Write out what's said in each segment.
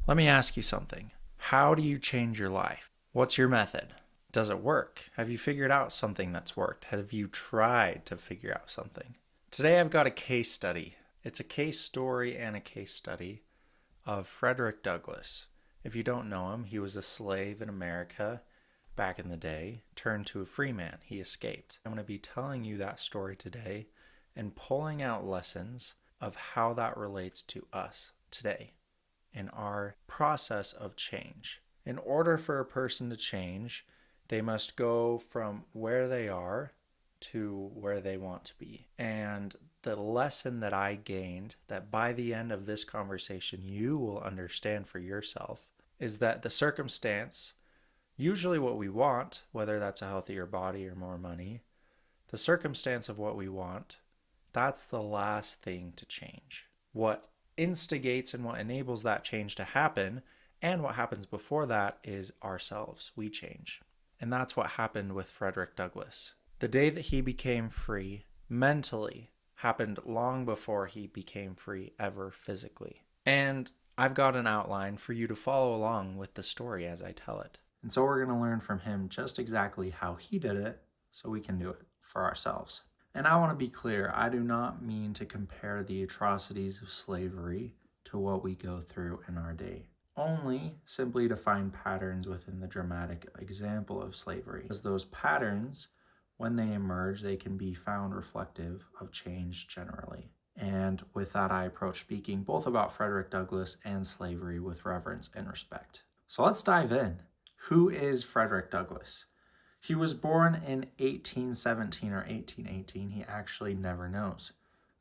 Let me ask you something. How do you change your life? What's your method? Does it work? Have you figured out something that's worked? Have you tried to figure out something? Today I've got a case study. It's a case story and a case study of Frederick Douglass. If you don't know him, he was a slave in America back in the day, turned to a free man. He escaped. I'm going to be telling you that story today and pulling out lessons of how that relates to us today in our process of change. In order for a person to change, they must go from where they are to where they want to be. And the lesson that I gained, that by the end of this conversation you will understand for yourself, is that the circumstance, usually what we want, whether that's a healthier body or more money, the circumstance of what we want, that's the last thing to change. What instigates and what enables that change to happen, and what happens before that, is ourselves. We change. And that's what happened with Frederick Douglass. The day that he became free mentally happened long before he became free ever physically. And I've got an outline for you to follow along with the story as I tell it. And so we're going to learn from him just exactly how he did it so we can do it for ourselves. And I want to be clear, I do not mean to compare the atrocities of slavery to what we go through in our day. Only simply to find patterns within the dramatic example of slavery. As those patterns, when they emerge, they can be found reflective of change generally. And with that, I approach speaking both about Frederick Douglass and slavery with reverence and respect. So let's dive in. Who is Frederick Douglass? He was born in 1817 or 1818. He actually never knows,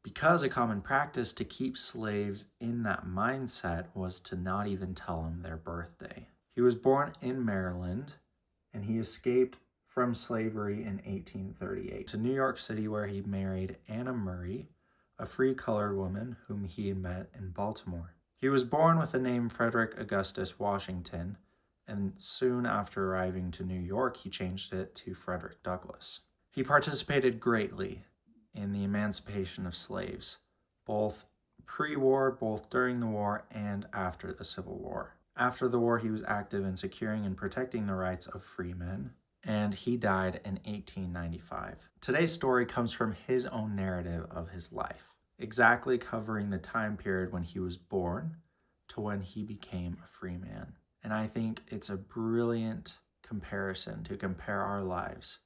because a common practice to keep slaves in that mindset was to not even tell them their birthday. He was born in Maryland, and he escaped from slavery in 1838 to New York City, where he married Anna Murray, a free colored woman whom he had met in Baltimore. He was born with the name Frederick Augustus Washington, and soon after arriving to New York, he changed it to Frederick Douglass. He participated greatly in the emancipation of slaves, both pre-war, both during the war, and after the Civil War. After the war, he was active in securing and protecting the rights of free men, and he died in 1895. Today's story comes from his own narrative of his life, exactly covering the time period when he was born to when he became a free man. And I think it's a brilliant comparison to compare our lives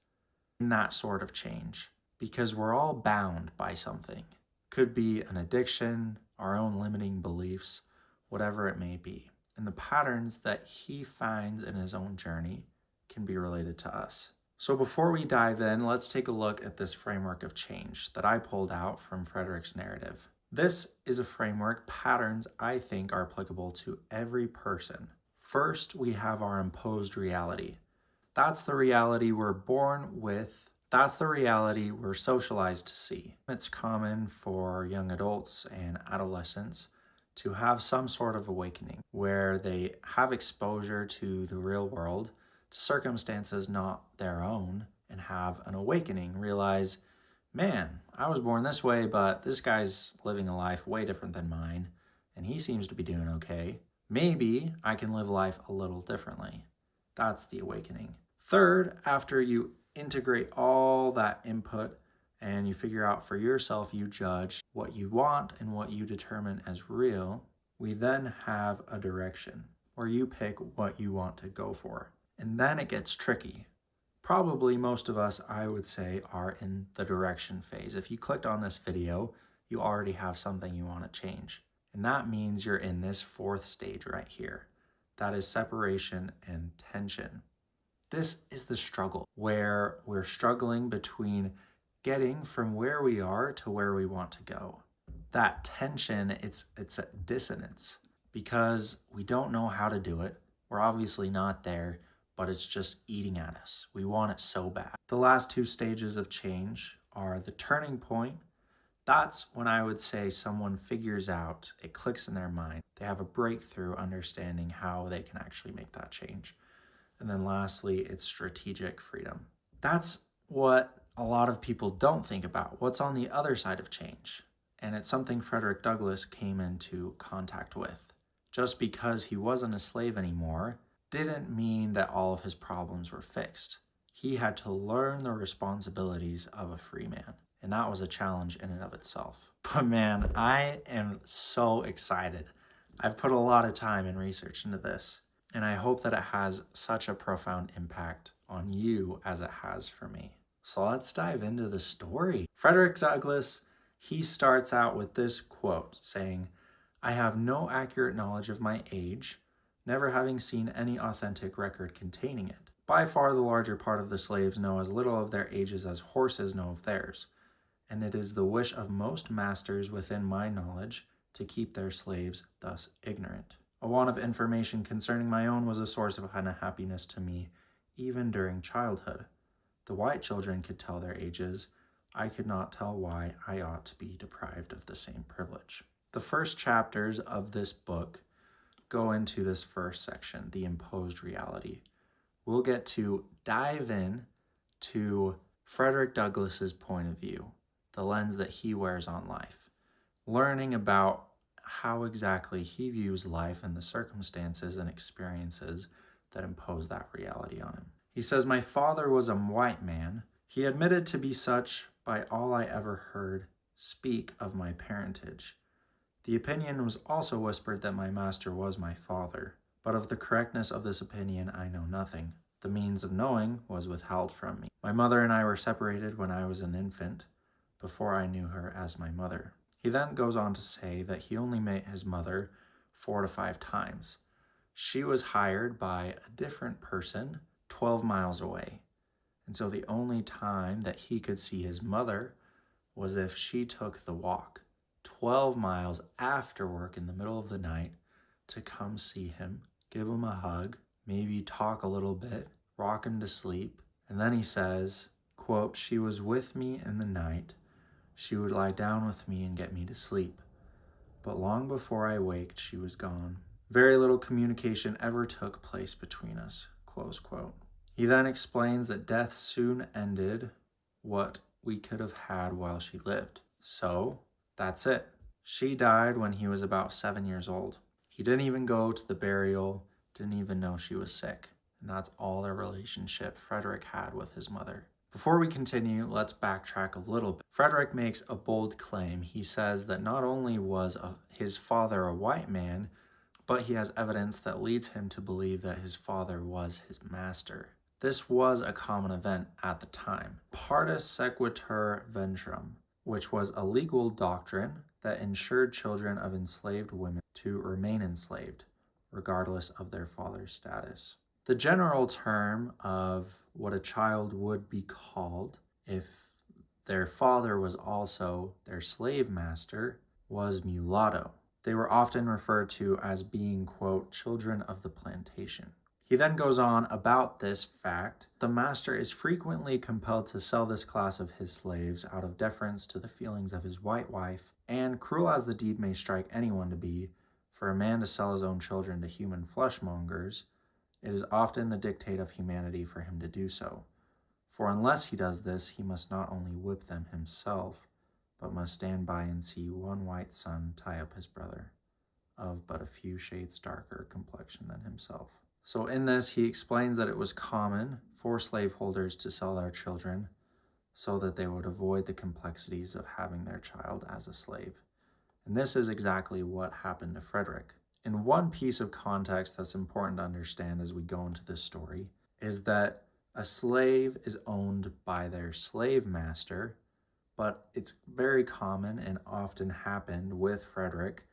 in that sort of change, because we're all bound by something. Could be an addiction, our own limiting beliefs, whatever it may be. And the patterns that he finds in his own journey can be related to us. So before we dive in, let's take a look at this framework of change that I pulled out from Frederick's narrative. This is a framework. Patterns, I think, are applicable to every person. First, we have our imposed reality. That's the reality we're born with. That's the reality we're socialized to see. It's common for young adults and adolescents to have some sort of awakening where they have exposure to the real world, to circumstances not their own, and have an awakening. Realize, man, I was born this way, but this guy's living a life way different than mine, and he seems to be doing okay. Maybe I can live life a little differently. That's the awakening. Third, after you integrate all that input and you figure out for yourself, you judge what you want and what you determine as real, we then have a direction where you pick what you want to go for. And then it gets tricky. Probably most of us, I would say, are in the direction phase. If you clicked on this video, you already have something you want to change. And that means you're in this fourth stage right here. That is separation and tension. This is the struggle, where we're struggling between getting from where we are to where we want to go. That tension, it's a dissonance, because we don't know how to do it. We're obviously not there, but it's just eating at us. We want it so bad. The last two stages of change are the turning point. That's when I would say someone figures out, it clicks in their mind. They have a breakthrough understanding how they can actually make that change. And then lastly, it's strategic freedom. That's what a lot of people don't think about. What's on the other side of change? And it's something Frederick Douglass came into contact with. Just because he wasn't a slave anymore didn't mean that all of his problems were fixed. He had to learn the responsibilities of a free man, and that was a challenge in and of itself. But man, I am so excited. I've put a lot of time and research into this, and I hope that it has such a profound impact on you as it has for me. So let's dive into the story. Frederick Douglass, he starts out with this quote saying, "I have no accurate knowledge of my age, never having seen any authentic record containing it. By far the larger part of the slaves know as little of their ages as horses know of theirs, and it is the wish of most masters within my knowledge to keep their slaves thus ignorant. A want of information concerning my own was a source of unhappiness to me, even during childhood. The white children could tell their ages. I could not tell why I ought to be deprived of the same privilege." The first chapters of this book go into this first section, the imposed reality. We'll get to dive in to Frederick Douglass's point of view, the lens that he wears on life, learning about how exactly he views life and the circumstances and experiences that impose that reality on him. He says, "My father was a white man. He admitted to be such by all I ever heard speak of my parentage. The opinion was also whispered that my master was my father, but of the correctness of this opinion I know nothing. The means of knowing was withheld from me. My mother and I were separated when I was an infant, before I knew her as my mother." He then goes on to say that he only met his mother 4 to 5 times. She was hired by a different person 12 miles away, and so the only time that he could see his mother was if she took the walk 12 miles after work in the middle of the night to come see him, give him a hug, maybe talk a little bit, rock him to sleep. And then he says, quote, "She was with me in the night. She would lie down with me and get me to sleep. But long before I waked, she was gone. Very little communication ever took place between us," close quote. He then explains that death soon ended what we could have had while she lived. So that's it. She died when he was about 7 years old. He didn't even go to the burial, didn't even know she was sick. And that's all the relationship Frederick had with his mother. Before we continue, let's backtrack a little bit. Frederick makes a bold claim. He says that not only was his father a white man, but he has evidence that leads him to believe that his father was his master. This was a common event at the time. Partus sequitur ventrum, which was a legal doctrine that ensured children of enslaved women to remain enslaved, regardless of their father's status. The general term of what a child would be called if their father was also their slave master was mulatto. They were often referred to as being, quote, children of the plantation. He then goes on about this fact. The master is frequently compelled to sell this class of his slaves out of deference to the feelings of his white wife, and cruel as the deed may strike anyone to be, for a man to sell his own children to human fleshmongers, it is often the dictate of humanity for him to do so. For unless he does this, he must not only whip them himself, but must stand by and see one white son tie up his brother, of but a few shades darker complexion than himself. So in this, he explains that it was common for slaveholders to sell their children so that they would avoid the complexities of having their child as a slave. And this is exactly what happened to Frederick. And one piece of context that's important to understand as we go into this story is that a slave is owned by their slave master, but it's very common and often happened with Frederick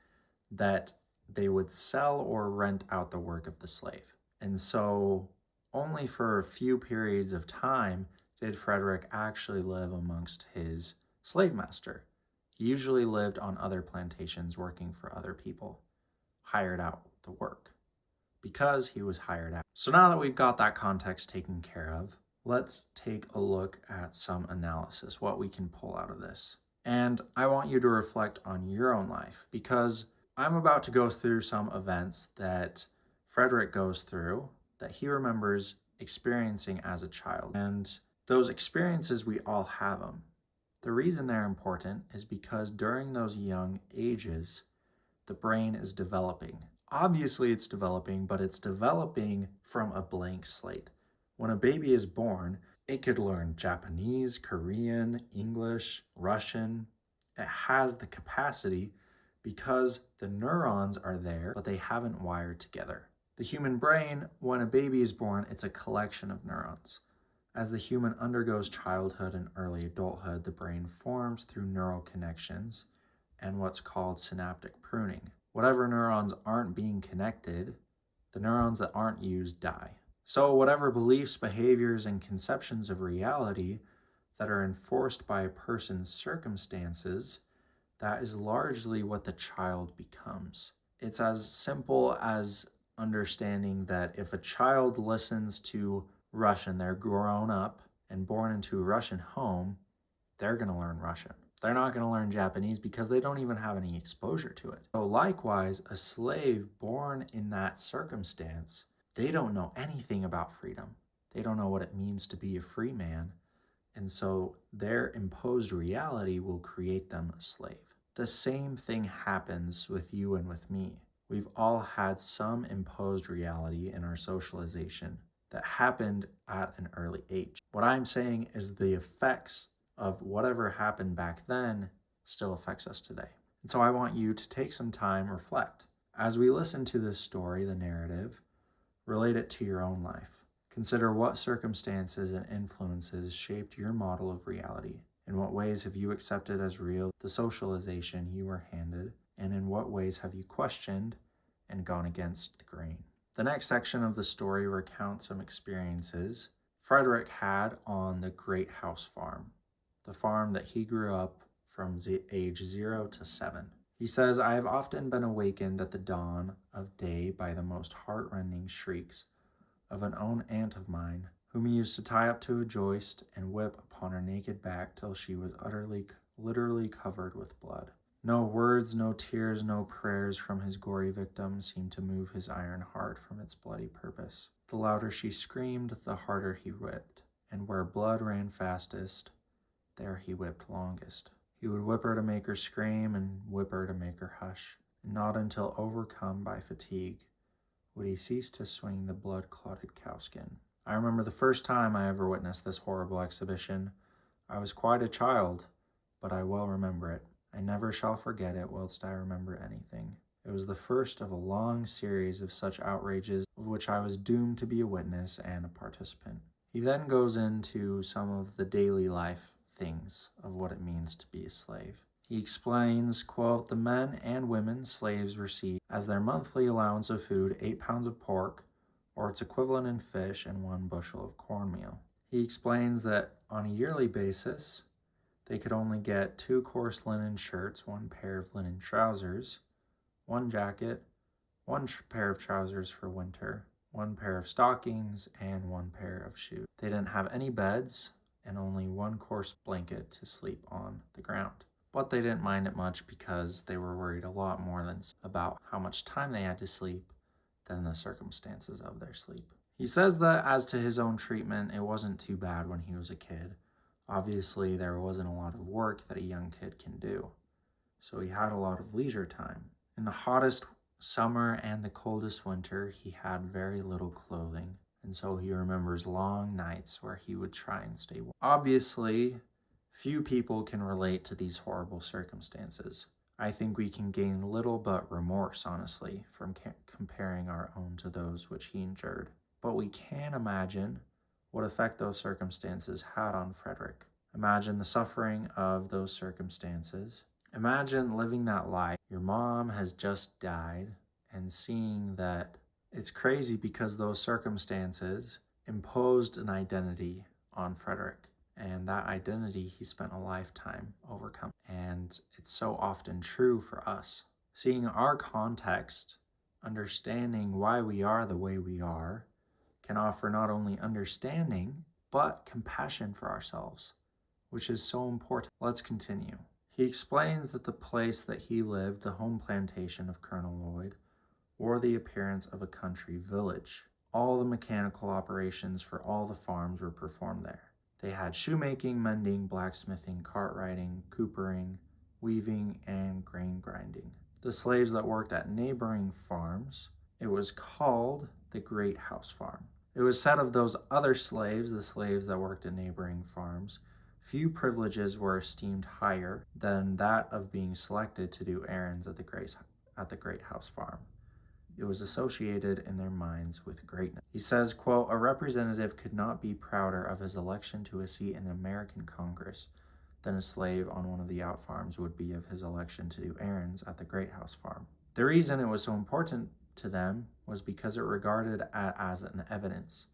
that they would sell or rent out the work of the slave. And so only for a few periods of time did Frederick actually live amongst his slave master. He usually lived on other plantations working for other people, hired out to work, because he was hired out. So now that we've got that context taken care of, let's take a look at some analysis, what we can pull out of this. And I want you to reflect on your own life, because I'm about to go through some events that Frederick goes through that he remembers experiencing as a child. And those experiences, we all have them. The reason they're important is because during those young ages, the brain is developing. Obviously, it's developing, but it's developing from a blank slate. When a baby is born, it could learn Japanese, Korean, English, Russian. It has the capacity because the neurons are there, but they haven't wired together. The human brain, when a baby is born, it's a collection of neurons. As the human undergoes childhood and early adulthood, the brain forms through neural connections and what's called synaptic pruning. Whatever neurons aren't being connected, the neurons that aren't used die. So whatever beliefs, behaviors, and conceptions of reality that are enforced by a person's circumstances, that is largely what the child becomes. It's as simple as understanding that if a child listens to Russian, they're grown up and born into a Russian home, they're going to learn Russian. They're not going to learn Japanese because they don't even have any exposure to it. So likewise, a slave born in that circumstance, they don't know anything about freedom. They don't know what it means to be a free man. And so their imposed reality will create them a slave. The same thing happens with you and with me. We've all had some imposed reality in our socialization that happened at an early age. What I'm saying is the effects of whatever happened back then still affects us today. And so I want you to take some time, reflect. As we listen to this story, the narrative, relate it to your own life. Consider what circumstances and influences shaped your model of reality. In what ways have you accepted as real the socialization you were handed, and in what ways have you questioned and gone against the grain? The next section of the story recounts some experiences Frederick had on the Great House Farm, the farm that he grew up from age 0 to 7. He says, "I have often been awakened at the dawn of day by the most heart-rending shrieks of an own aunt of mine, whom he used to tie up to a joist and whip upon her naked back till she was literally covered with blood. No words, no tears, no prayers from his gory victim seemed to move his iron heart from its bloody purpose. The louder she screamed, the harder he whipped, and where blood ran fastest, there he whipped longest. He would whip her to make her scream and whip her to make her hush, and not until overcome by fatigue would he cease to swing the blood-clotted cowskin. I remember the first time I ever witnessed this horrible exhibition. I was quite a child, but I well remember it. I never shall forget it whilst I remember anything. It was the first of a long series of such outrages of which I was doomed to be a witness and a participant." He then goes into some of the daily life things of what it means to be a slave. He explains, quote, "The men and women slaves receive as their monthly allowance of food 8 pounds of pork, or its equivalent in fish, and 1 bushel of cornmeal." He explains that on a yearly basis, they could only get 2 coarse linen shirts, 1 pair of linen trousers, 1 jacket, 1 pair of trousers for winter, 1 pair of stockings, and 1 pair of shoes. They didn't have any beds and only 1 coarse blanket to sleep on the ground. But they didn't mind it much because they were worried a lot more than about how much time they had to sleep than the circumstances of their sleep. He says that as to his own treatment, it wasn't too bad when he was a kid. Obviously, there wasn't a lot of work that a young kid can do, so he had a lot of leisure time. In the hottest summer and the coldest winter, he had very little clothing, and so he remembers long nights where he would try and stay warm. Obviously, few people can relate to these horrible circumstances. I think we can gain little but remorse, honestly, from comparing our own to those which he endured. But we can imagine what effect those circumstances had on Frederick. Imagine the suffering of those circumstances. Imagine living that life. Your mom has just died and seeing that it's crazy because those circumstances imposed an identity on Frederick. And that identity he spent a lifetime overcoming. And it's so often true for us. Seeing our context, understanding why we are the way we are, can offer not only understanding, but compassion for ourselves, which is so important. Let's continue. He explains that the place that he lived, the home plantation of Colonel Lloyd, wore the appearance of a country village. All the mechanical operations for all the farms were performed there. They had shoemaking, mending, blacksmithing, cart riding, coopering, weaving, and grain grinding. the slaves that worked at neighboring farms, it was called the Great House Farm. It was said of those other slaves, the slaves that worked at neighboring farms, few privileges were esteemed higher than that of being selected to do errands at the Great House Farm. It was associated in their minds with greatness. He says, quote, "A representative could not be prouder of his election to a seat in the American Congress than a slave on one of the out farms would be of his election to do errands at the Great House Farm. The reason it was so important to them was because it regarded it as an evidence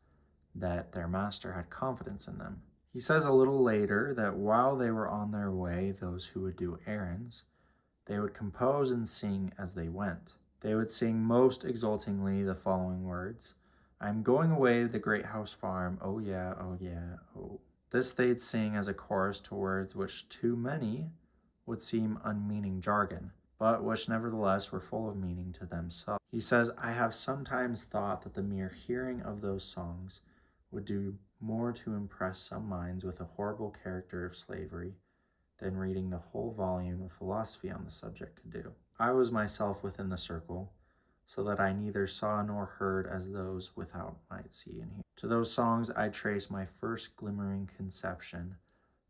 that their master had confidence in them." He says a little later that while they were on their way, those who would do errands, they would compose and sing as they went. They would sing most exultingly the following words: "I'm going away to the Great House Farm, oh yeah, oh yeah, oh." This they'd sing as a chorus to words which to many would seem unmeaning jargon, but which nevertheless were full of meaning to themselves. He says, "I have sometimes thought that the mere hearing of those songs would do more to impress some minds with the horrible character of slavery than reading the whole volume of philosophy on the subject could do. I was myself within the circle, so that I neither saw nor heard as those without might see and hear. To those songs I trace my first glimmering conception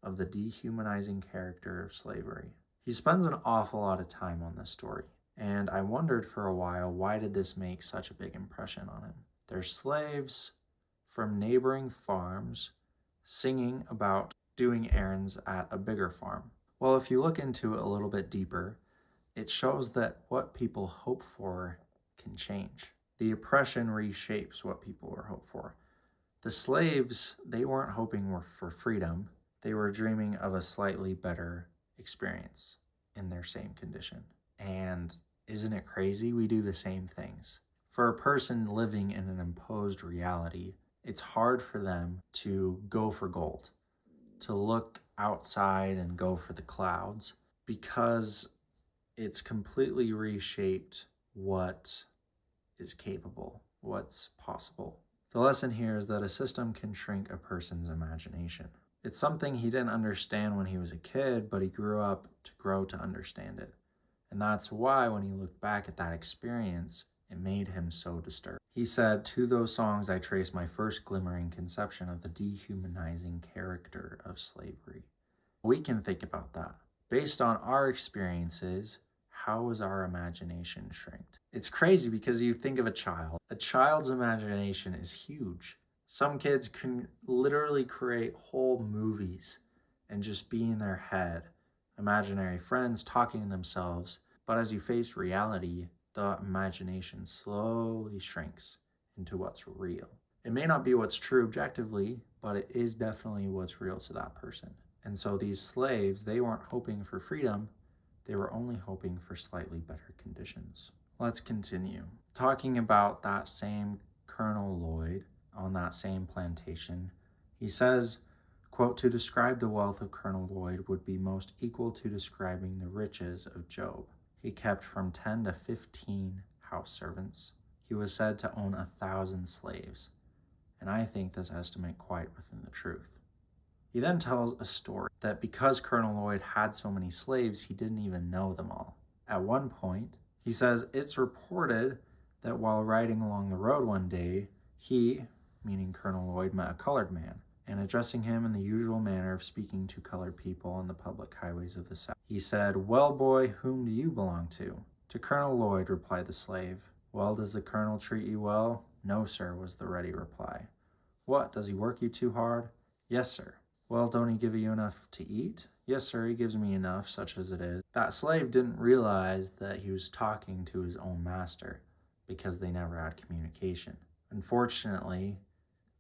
of the dehumanizing character of slavery." He spends an awful lot of time on this story, and I wondered for a while, why did this make such a big impression on him? They're slaves from neighboring farms singing about doing errands at a bigger farm. Well, if you look into it a little bit deeper, it shows that what people hope for can change. The oppression reshapes what people were hoping for. The slaves, they weren't hoping for freedom. They were dreaming of a slightly better experience in their same condition. And isn't it crazy? We do the same things. For a person living in an imposed reality, it's hard for them to go for gold, to look outside and go for the clouds, because it's completely reshaped what is capable, what's possible. The lesson here is that a system can shrink a person's imagination. It's something he didn't understand when he was a kid, but he grew up to grow to understand it. And that's why when he looked back at that experience, it made him so disturbed. He said, "To those songs I trace my first glimmering conception of the dehumanizing character of slavery." We can think about that. Based on our experiences, how is our imagination shrinked? It's crazy because you think of a child. A child's imagination is huge. Some kids can literally create whole movies and just be in their head, imaginary friends talking to themselves. But as you face reality, the imagination slowly shrinks into what's real. It may not be what's true objectively, but it is definitely what's real to that person. And so these slaves, they weren't hoping for freedom. They were only hoping for slightly better conditions. Let's continue. Talking about that same Colonel Lloyd on that same plantation, he says, quote, "To describe the wealth of Colonel Lloyd would be most equal to describing the riches of Job. He kept from 10 to 15 house servants. He was said to own 1,000 slaves, and I think this estimate quite within the truth." He then tells a story that because Colonel Lloyd had so many slaves, he didn't even know them all. At one point, he says it's reported that while riding along the road one day, he, meaning Colonel Lloyd, met a colored man, and addressing him in the usual manner of speaking to colored people on the public highways of the South, he said, "Well, boy, whom do you belong to?" "To Colonel Lloyd," replied the slave. "Well, does the colonel treat you well?" "No, sir," was the ready reply. "What, does he work you too hard?" "Yes, sir." "Well, don't he give you enough to eat?" "Yes, sir, he gives me enough, such as it is." That slave didn't realize that he was talking to his own master because they never had communication. Unfortunately,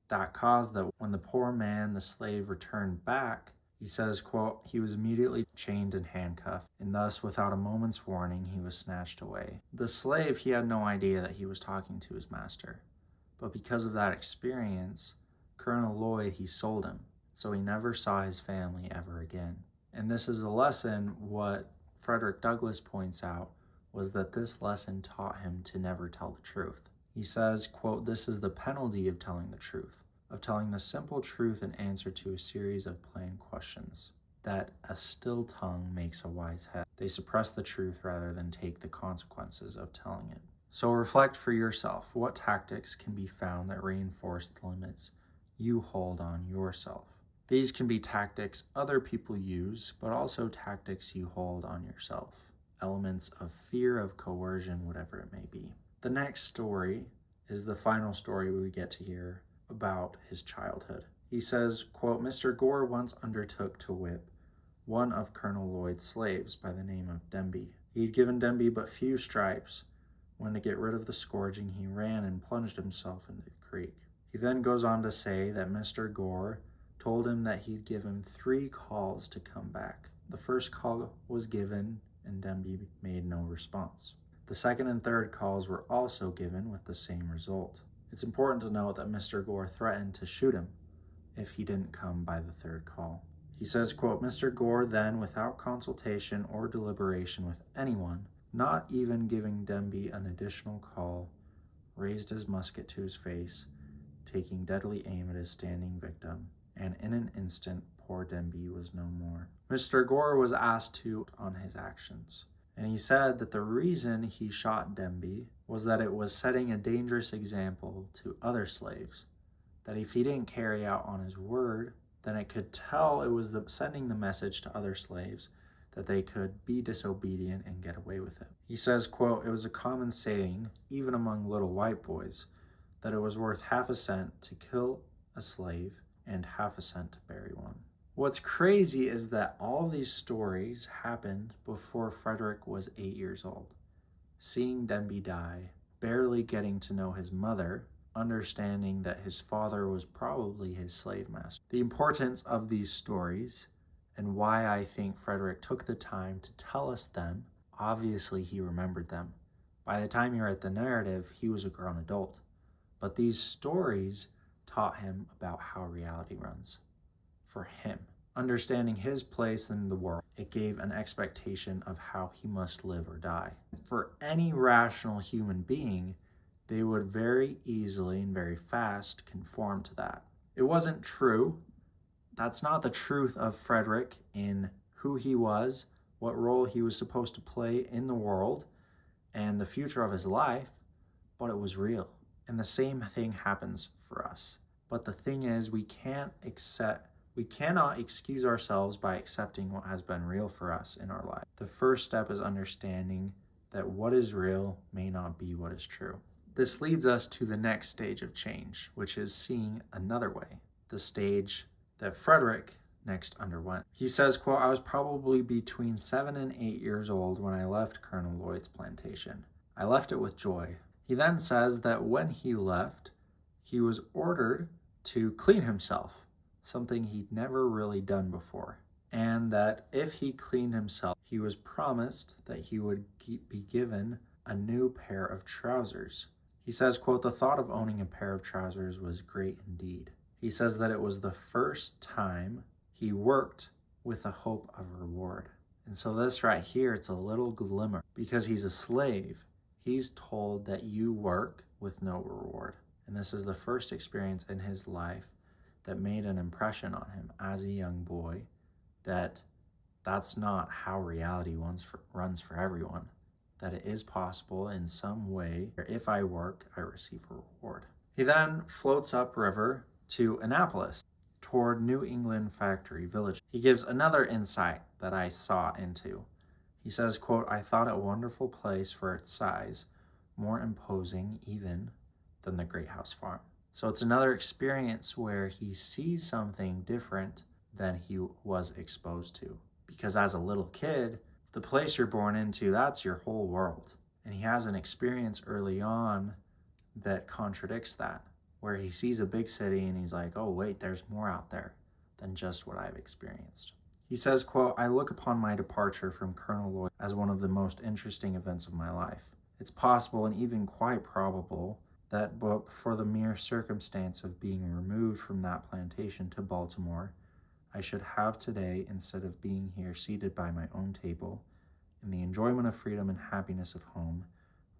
that caused that when the poor man, the slave, returned back, he says, quote, "He was immediately chained and handcuffed, and thus without a moment's warning he was snatched away." The slave, he had no idea that he was talking to his master, but because of that experience, Colonel Lloyd, he sold him, so he never saw his family ever again. And this is a lesson. What Frederick Douglass points out was that this lesson taught him to never tell the truth. He says, quote, "This is the penalty of telling the truth, of telling the simple truth in answer to a series of plain questions, that a still tongue makes a wise head." They suppress the truth rather than take the consequences of telling it. So reflect for yourself. What tactics can be found that reinforce the limits you hold on yourself? These can be tactics other people use, but also tactics you hold on yourself. Elements of fear, of coercion, whatever it may be. The next story is the final story we get to hear about his childhood. He says, quote, Mr. Gore once undertook to whip one of Colonel Lloyd's slaves by the name of Demby. He had given Demby but few stripes. When to get rid of the scourging, he ran and plunged himself into the creek. He then goes on to say that Mr. Gore told him that he'd give him 3 calls to come back. The first call was given and Demby made no response. The second and third calls were also given with the same result. It's important to note that Mr. Gore threatened to shoot him if he didn't come by the third call. He says, quote, Mr. Gore then, without consultation or deliberation with anyone, not even giving Demby an additional call, raised his musket to his face, taking deadly aim at his standing victim, and in an instant, poor Demby was no more. Mr. Gore was asked on his actions, and he said that the reason he shot Demby was that it was setting a dangerous example to other slaves, that if he didn't carry out on his word, then it could tell it was sending the message to other slaves that they could be disobedient and get away with it. He says, quote, it was a common saying, even among little white boys, that it was worth half a cent to kill a slave and half a cent to bury one. What's crazy is that all these stories happened before Frederick was 8 years old. Seeing Demby die, barely getting to know his mother, understanding that his father was probably his slave master. The importance of these stories and why I think Frederick took the time to tell us them, obviously he remembered them. By the time you read the narrative, he was a grown adult. But these stories taught him about how reality runs for him. Understanding his place in the world, it gave an expectation of how he must live or die. For any rational human being, they would very easily and very fast conform to that. It wasn't true. That's not the truth of Frederick in who he was, what role he was supposed to play in the world, and the future of his life, but it was real. And the same thing happens for us. But the thing is, we cannot excuse ourselves by accepting what has been real for us in our life. The first step is understanding that what is real may not be what is true. This leads us to the next stage of change, which is seeing another way, the stage that Frederick next underwent. He says, quote, I was probably between 7 and 8 years old when I left Colonel Lloyd's plantation. I left it with joy. He then says that when he left, he was ordered to clean himself, something he'd never really done before, and that if he cleaned himself, he was promised that he would be given a new pair of trousers. He says, quote, the thought of owning a pair of trousers was great indeed. He says that it was the first time he worked with the hope of reward. And so this right here, it's a little glimmer. Because he's a slave, he's told that you work with no reward. And this is the first experience in his life that made an impression on him as a young boy, that that's not how reality runs for everyone. That it is possible in some way, if I work, I receive a reward. He then floats upriver to Annapolis, toward New England Factory Village. He gives another insight that I saw into. He says, quote, I thought it a wonderful place for its size, more imposing even than the Great House Farm. So it's another experience where he sees something different than he was exposed to. Because as a little kid, the place you're born into, that's your whole world. And he has an experience early on that contradicts that, where he sees a big city and he's like, oh wait, there's more out there than just what I've experienced. He says, quote, I look upon my departure from Colonel Lloyd as one of the most interesting events of my life. It's possible and even quite probable that but for the mere circumstance of being removed from that plantation to Baltimore, I should have today, instead of being here seated by my own table, in the enjoyment of freedom and happiness of home,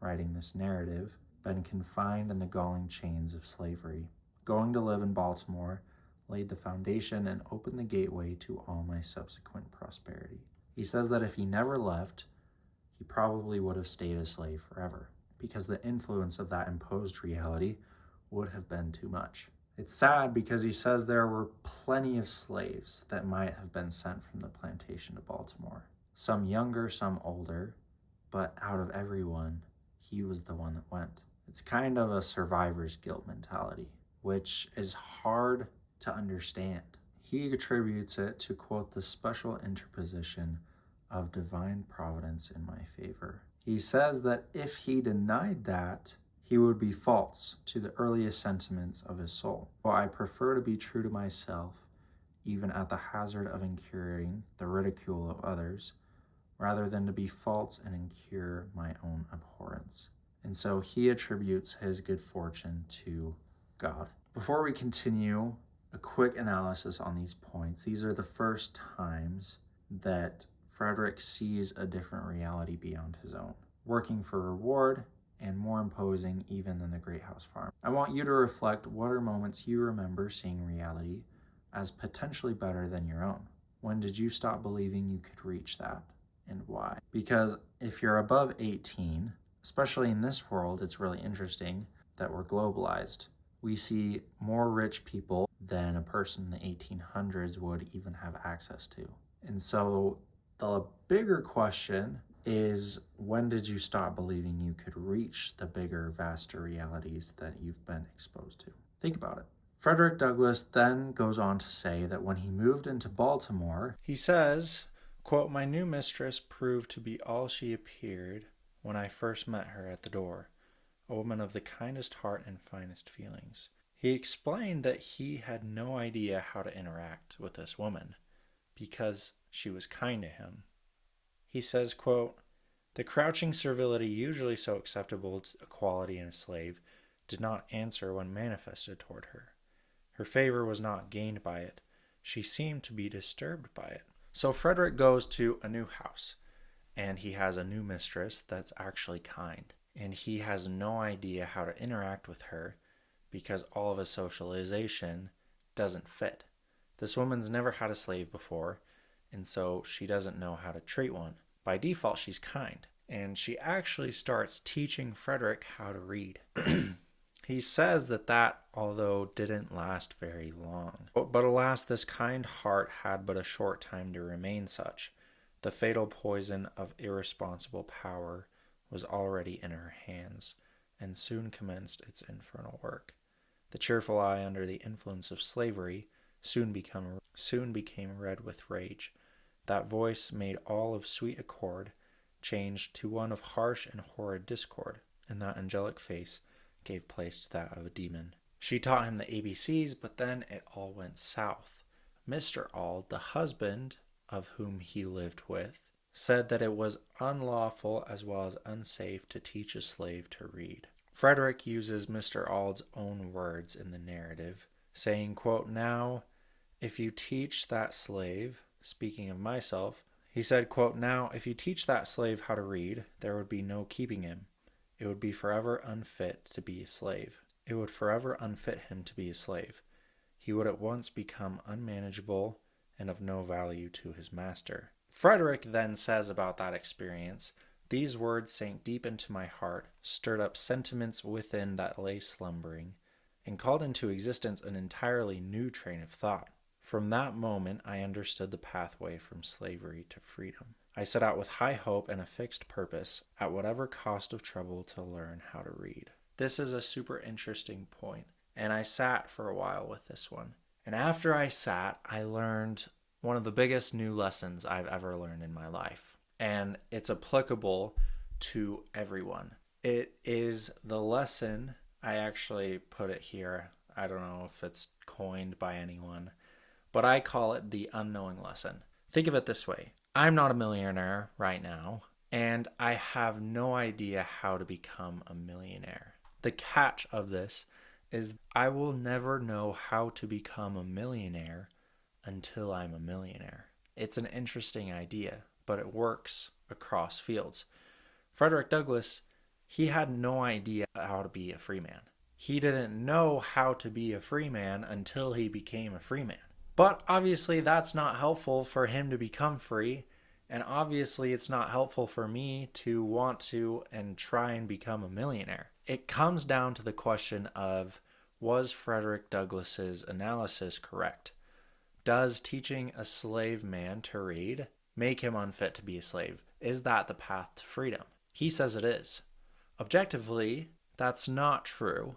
writing this narrative, been confined in the galling chains of slavery. Going to live in Baltimore laid the foundation and opened the gateway to all my subsequent prosperity. He says that if he never left, he probably would have stayed a slave forever, because the influence of that imposed reality would have been too much. It's sad because he says there were plenty of slaves that might have been sent from the plantation to Baltimore. Some younger, some older, but out of everyone, he was the one that went. It's kind of a survivor's guilt mentality, which is hard to understand. He attributes it to, quote, the special interposition of divine providence in my favor. He says that if he denied that, he would be false to the earliest sentiments of his soul. Well, I prefer to be true to myself, even at the hazard of incurring the ridicule of others, rather than to be false and incur my own abhorrence. And so he attributes his good fortune to God. Before we continue, a quick analysis on these points. These are the first times that Frederick sees a different reality beyond his own, working for reward and more imposing even than the Great House Farm. I want you to reflect what are moments you remember seeing reality as potentially better than your own. When did you stop believing you could reach that, and why? Because if you're above 18, especially in this world, it's really interesting that we're globalized. We see more rich people than a person in the 1800s would even have access to. And so the bigger question is, when did you stop believing you could reach the bigger, vaster realities that you've been exposed to? Think about it. Frederick Douglass then goes on to say that when he moved into Baltimore, he says, quote, my new mistress proved to be all she appeared when I first met her at the door, a woman of the kindest heart and finest feelings. He explained that he had no idea how to interact with this woman because she was kind to him. He says, quote, the crouching servility usually so acceptable to equality in a slave did not answer when manifested toward her. Her favor was not gained by it. She seemed to be disturbed by it. So Frederick goes to a new house, and he has a new mistress that's actually kind. And he has no idea how to interact with her because all of his socialization doesn't fit. This woman's never had a slave before, and so she doesn't know how to treat one. By default, she's kind, and she actually starts teaching Frederick how to read. He says that although didn't last very long. But alas, this kind heart had but a short time to remain such. The fatal poison of irresponsible power was already in her hands, and soon commenced its infernal work. The cheerful eye under the influence of slavery soon became red with rage. That voice made all of sweet accord changed to one of harsh and horrid discord, and that angelic face gave place to that of a demon. She taught him the ABCs, but then it all went south. Mr. Auld, the husband of whom he lived with, said that it was unlawful as well as unsafe to teach a slave to read. Frederick uses Mr. Auld's own words in the narrative, saying, quote, now, if you teach that slave, speaking of myself, he said, quote, now, if you teach that slave how to read, there would be no keeping him. It would be forever unfit to be a slave. It would forever unfit him to be a slave. He would at once become unmanageable and of no value to his master. Frederick then says about that experience, these words sank deep into my heart, stirred up sentiments within that lay slumbering, and called into existence an entirely new train of thought. From that moment, I understood the pathway from slavery to freedom. I set out with high hope and a fixed purpose, at whatever cost of trouble, to learn how to read. This is a super interesting point, and I sat for a while with this one. And after I sat, I learned one of the biggest new lessons I've ever learned in my life. And it's applicable to everyone. It is the lesson, I actually put it here, I don't know if it's coined by anyone, but I call it the unknowing lesson. Think of it this way. I'm not a millionaire right now, and I have no idea how to become a millionaire. The catch of this is I will never know how to become a millionaire until I'm a millionaire. It's an interesting idea, but it works across fields. Frederick Douglass, he had no idea how to be a free man. He didn't know how to be a free man until he became a free man. But obviously that's not helpful for him to become free, And obviously, it's not helpful for me to want to and try and become a millionaire. It comes down to the question of, was Frederick Douglass's analysis correct? Does teaching a slave man to read make him unfit to be a slave? Is that the path to freedom? He says it is. Objectively, that's not true,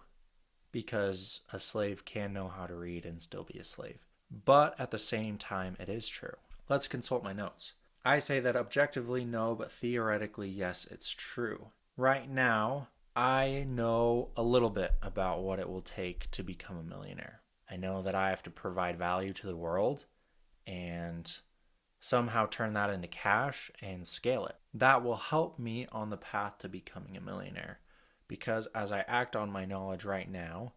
because a slave can know how to read and still be a slave. But at the same time, it is true. Let's consult my notes. I say that objectively, no, but theoretically, yes, it's true. Right now, I know a little bit about what it will take to become a millionaire. I know that I have to provide value to the world and somehow turn that into cash and scale it. That will help me on the path to becoming a millionaire, because as I act on my knowledge right now,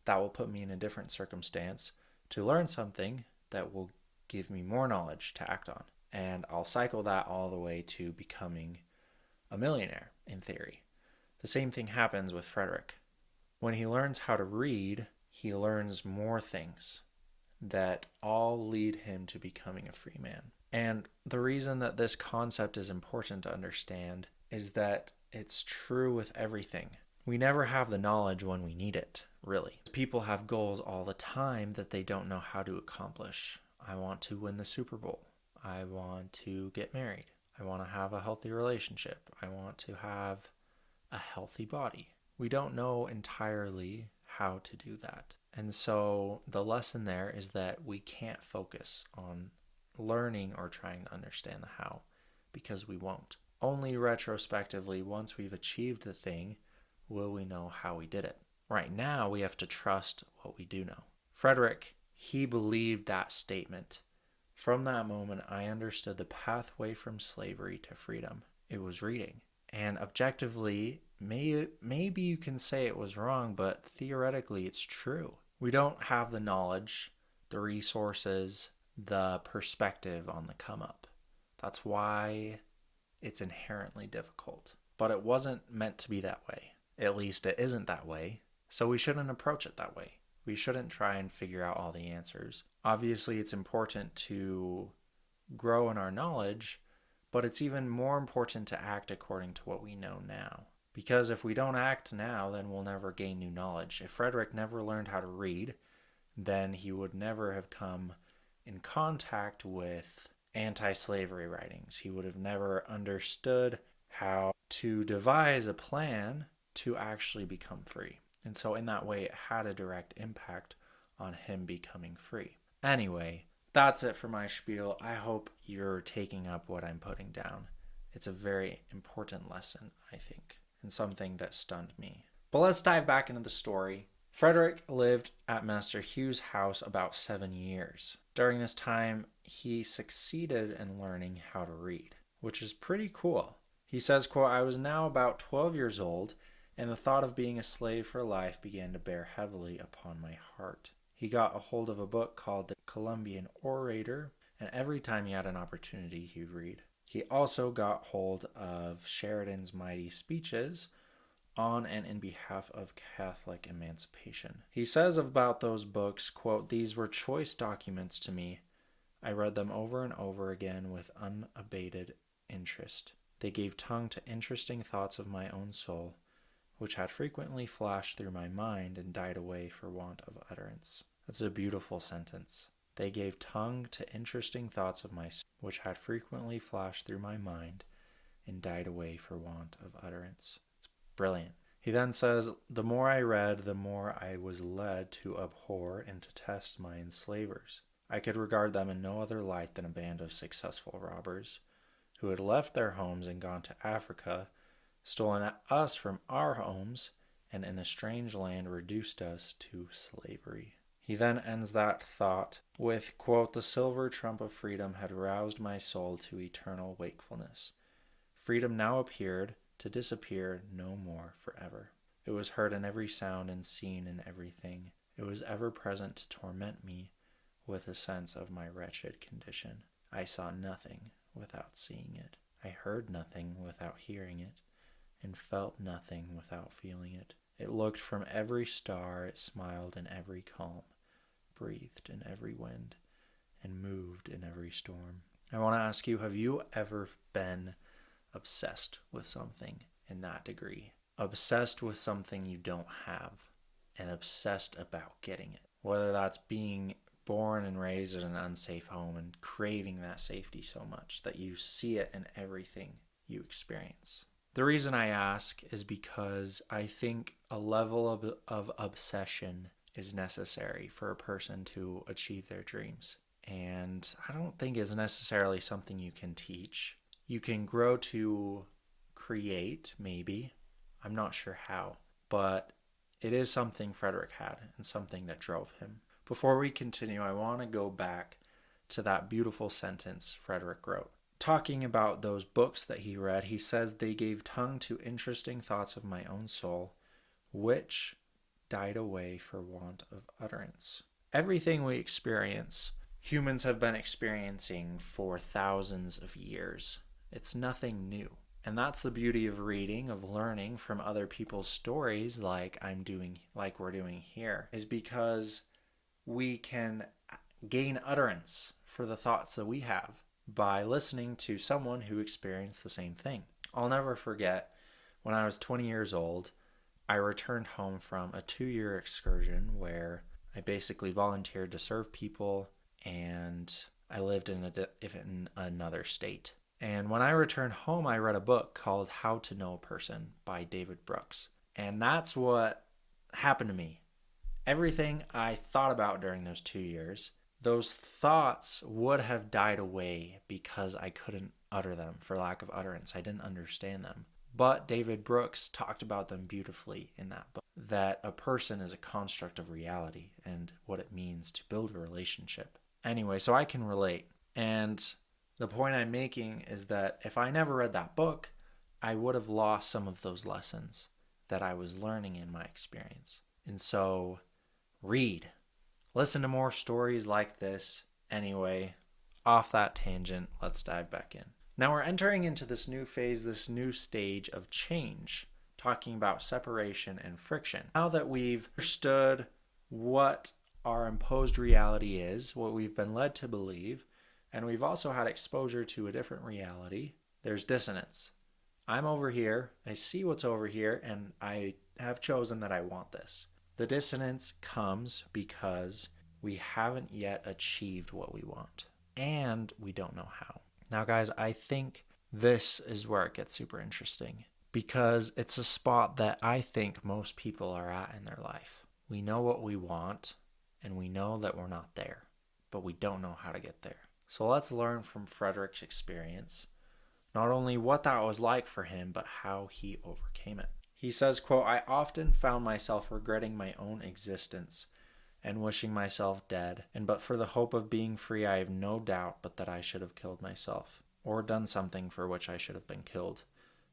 that will put me in a different circumstance to learn something that will give me more knowledge to act on. And I'll cycle that all the way to becoming a millionaire, in theory. The same thing happens with Frederick. When he learns how to read, he learns more things that all lead him to becoming a free man. And the reason that this concept is important to understand is that it's true with everything. We never have the knowledge when we need it, really. People have goals all the time that they don't know how to accomplish. I want to win the Super Bowl. I want to get married. I want to have a healthy relationship. I want to have a healthy body. We don't know entirely how to do that. And so the lesson there is that we can't focus on learning or trying to understand the how, because we won't. Only retrospectively, once we've achieved the thing, will we know how we did it. Right now, we have to trust what we do know. Frederick, he believed that statement. From that moment, I understood the pathway from slavery to freedom. It was reading. And objectively, maybe you can say it was wrong, but theoretically, it's true. We don't have the knowledge, the resources, the perspective on the come up. That's why it's inherently difficult. But it wasn't meant to be that way. At least it isn't that way. So we shouldn't approach it that way. We shouldn't try and figure out all the answers. Obviously, it's important to grow in our knowledge, but it's even more important to act according to what we know now. Because if we don't act now, then we'll never gain new knowledge. If Frederick never learned how to read, then he would never have come in contact with anti-slavery writings. He would have never understood how to devise a plan to actually become free. And so in that way, it had a direct impact on him becoming free. Anyway, that's it for my spiel. I hope you're taking up what I'm putting down. It's a very important lesson, I think, and something that stunned me. But let's dive back into the story. Frederick lived at Master Hugh's house about 7 years. During this time, he succeeded in learning how to read, which is pretty cool. He says, quote, "I was now about 12 years old, and the thought of being a slave for life began to bear heavily upon my heart." He got a hold of a book called The Columbian Orator, and every time he had an opportunity, he'd read. He also got hold of Sheridan's mighty speeches on and in behalf of Catholic emancipation. He says about those books, quote, "These were choice documents to me. I read them over and over again with unabated interest. They gave tongue to interesting thoughts of my own soul, which had frequently flashed through my mind and died away for want of utterance." That's a beautiful sentence. They gave tongue to interesting thoughts of my soul, which had frequently flashed through my mind and died away for want of utterance. It's brilliant. He then says, "The more I read, the more I was led to abhor and to detest my enslavers. I could regard them in no other light than a band of successful robbers, who had left their homes and gone to Africa, stolen us from our homes, and in a strange land reduced us to slavery." He then ends that thought with, quote, "The silver trump of freedom had roused my soul to eternal wakefulness. Freedom now appeared to disappear no more forever. It was heard in every sound and seen in everything. It was ever present to torment me with a sense of my wretched condition. I saw nothing without seeing it. I heard nothing without hearing it, and felt nothing without feeling it. It looked from every star, it smiled in every calm, breathed in every wind, and moved in every storm. I want to ask you, have you ever been obsessed with something in that degree? Obsessed with something you don't have and obsessed about getting it. Whether that's being born and raised in an unsafe home and craving that safety so much that you see it in everything you experience. The reason I ask is because I think a level of obsession is necessary for a person to achieve their dreams. And I don't think it's necessarily something you can teach. You can grow to create, maybe. I'm not sure how, but it is something Frederick had and something that drove him. Before we continue, I want to go back to that beautiful sentence Frederick wrote. Talking about those books that he read, he says, "They gave tongue to interesting thoughts of my own soul, which died away for want of utterance." Everything we experience, humans have been experiencing for thousands of years. It's nothing new. And that's the beauty of reading, of learning from other people's stories like we're doing here, is because we can gain utterance for the thoughts that we have by listening to someone who experienced the same thing. I'll never forget when I was 20 years old, I returned home from a 2-year excursion where I basically volunteered to serve people, and I lived in another state. And when I returned home, I read a book called How to Know a Person by David Brooks. And that's what happened to me. Everything I thought about during those 2 years, those thoughts would have died away because I couldn't utter them for lack of utterance. I didn't understand them. But David Brooks talked about them beautifully in that book, that a person is a construct of reality and what it means to build a relationship. Anyway, so I can relate. And the point I'm making is that if I never read that book, I would have lost some of those lessons that I was learning in my experience. And so, read. Listen to more stories like this. Anyway, off that tangent, let's dive back in. Now we're entering into this new phase, this new stage of change, talking about separation and friction. Now that we've understood what our imposed reality is, what we've been led to believe, and we've also had exposure to a different reality, there's dissonance. I'm over here, I see what's over here, and I have chosen that I want this. The dissonance comes because we haven't yet achieved what we want, and we don't know how. Now, guys, I think this is where it gets super interesting, because it's a spot that I think most people are at in their life. We know what we want, and we know that we're not there, but we don't know how to get there. So let's learn from Frederick's experience, not only what that was like for him, but how he overcame it. He says, quote, "I often found myself regretting my own existence and wishing myself dead, and but for the hope of being free, I have no doubt but that I should have killed myself, or done something for which I should have been killed.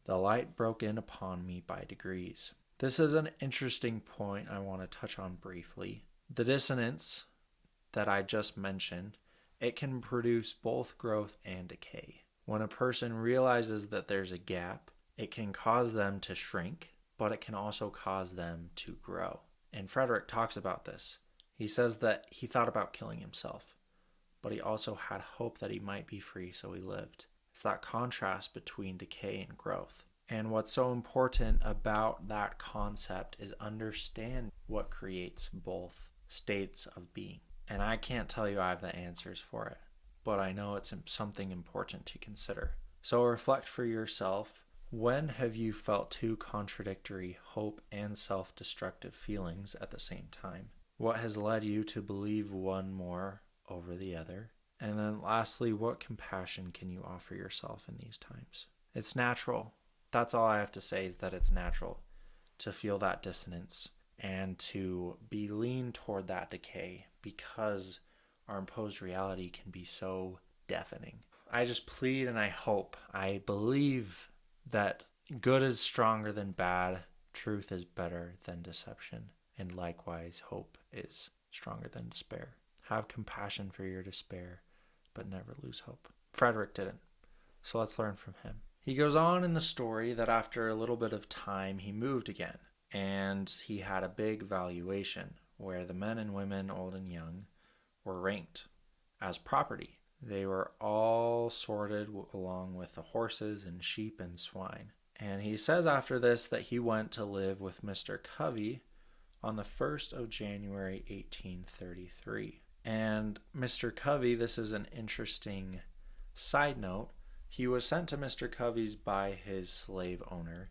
The light broke in upon me by degrees." This is an interesting point I want to touch on briefly. The dissonance that I just mentioned, it can produce both growth and decay. When a person realizes that there's a gap, it can cause them to shrink, but it can also cause them to grow. And Frederick talks about this. He says that he thought about killing himself, but he also had hope that he might be free, so he lived. It's that contrast between decay and growth. And what's so important about that concept is understand what creates both states of being. And I can't tell you I have the answers for it, but I know it's something important to consider. So reflect for yourself. When have you felt two contradictory hope and self-destructive feelings at the same time? What has led you to believe one more over the other? And then lastly, what compassion can you offer yourself in these times? It's natural. That's all I have to say, is that it's natural to feel that dissonance and to be lean toward that decay, because our imposed reality can be so deafening. I just plead and I hope, I believe that good is stronger than bad, truth is better than deception, and likewise hope is stronger than despair. Have compassion for your despair, but never lose hope. Frederick didn't, so let's learn from him. He goes on in the story that after a little bit of time, he moved again, and he had a big valuation where the men and women, old and young, were ranked as property. They were all sorted along with the horses and sheep and swine. And he says after this that he went to live with Mr. Covey on the 1st of January 1833. And Mr. Covey, this is an interesting side note, he was sent to Mr. Covey's by his slave owner,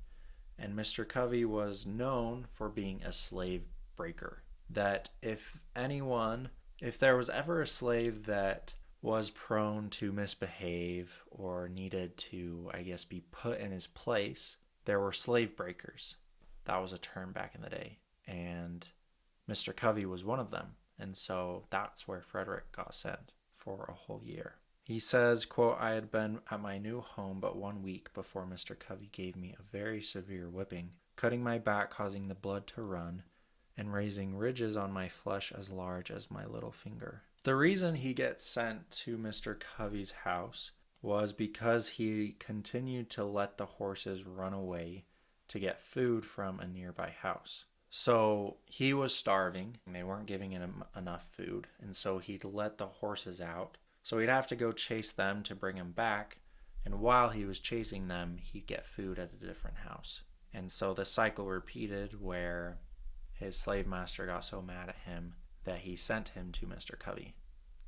and Mr. Covey was known for being a slave breaker. That if there was ever a slave that was prone to misbehave or needed to, I guess, be put in his place, there were slave breakers. That was a term back in the day. And Mr. Covey was one of them. And so that's where Frederick got sent for a whole year. He says, quote, I had been at my new home but 1 week before Mr. Covey gave me a very severe whipping, cutting my back, causing the blood to run, and raising ridges on my flesh as large as my little finger. The reason he gets sent to Mr. Covey's house was because he continued to let the horses run away to get food from a nearby house. So he was starving, and they weren't giving him enough food, and so he'd let the horses out. So he'd have to go chase them to bring him back, and while he was chasing them, he'd get food at a different house. And so the cycle repeated where his slave master got so mad at him that he sent him to Mr. Covey,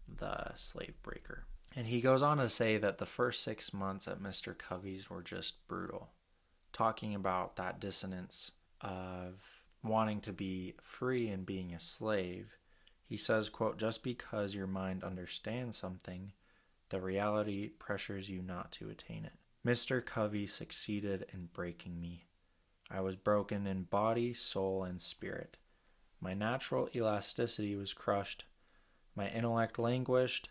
the slave breaker. And he goes on to say that the first 6 months at Mr. Covey's were just brutal, talking about that dissonance of wanting to be free and being a slave. He says, quote, just because your mind understands something, the reality pressures you not to attain it. Mr. Covey succeeded in breaking me. I was broken in body, soul, and spirit. My natural elasticity was crushed. My intellect languished.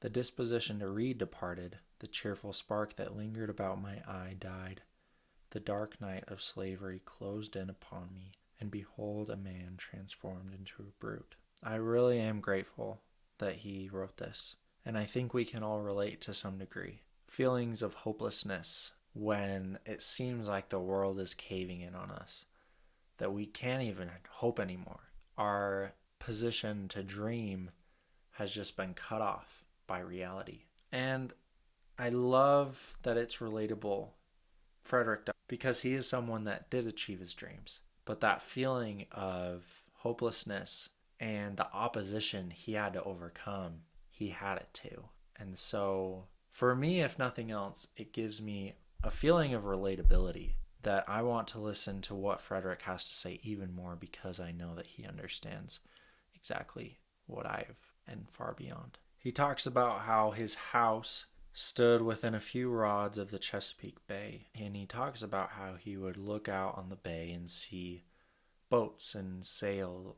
The disposition to read departed. The cheerful spark that lingered about my eye died. The dark night of slavery closed in upon me, and behold a man transformed into a brute. I really am grateful that he wrote this, and I think we can all relate to some degree. Feelings of hopelessness when it seems like the world is caving in on us, that we can't even hope anymore. Our position to dream has just been cut off by reality. And I love that it's relatable, Frederick Douglass, because he is someone that did achieve his dreams. But that feeling of hopelessness and the opposition he had to overcome, he had it too. And so for me, if nothing else, it gives me a feeling of relatability that I want to listen to what Frederick has to say even more, because I know that he understands exactly what I've and far beyond. He talks about how his house stood within a few rods of the Chesapeake Bay, and he talks about how he would look out on the bay and see boats and sailors,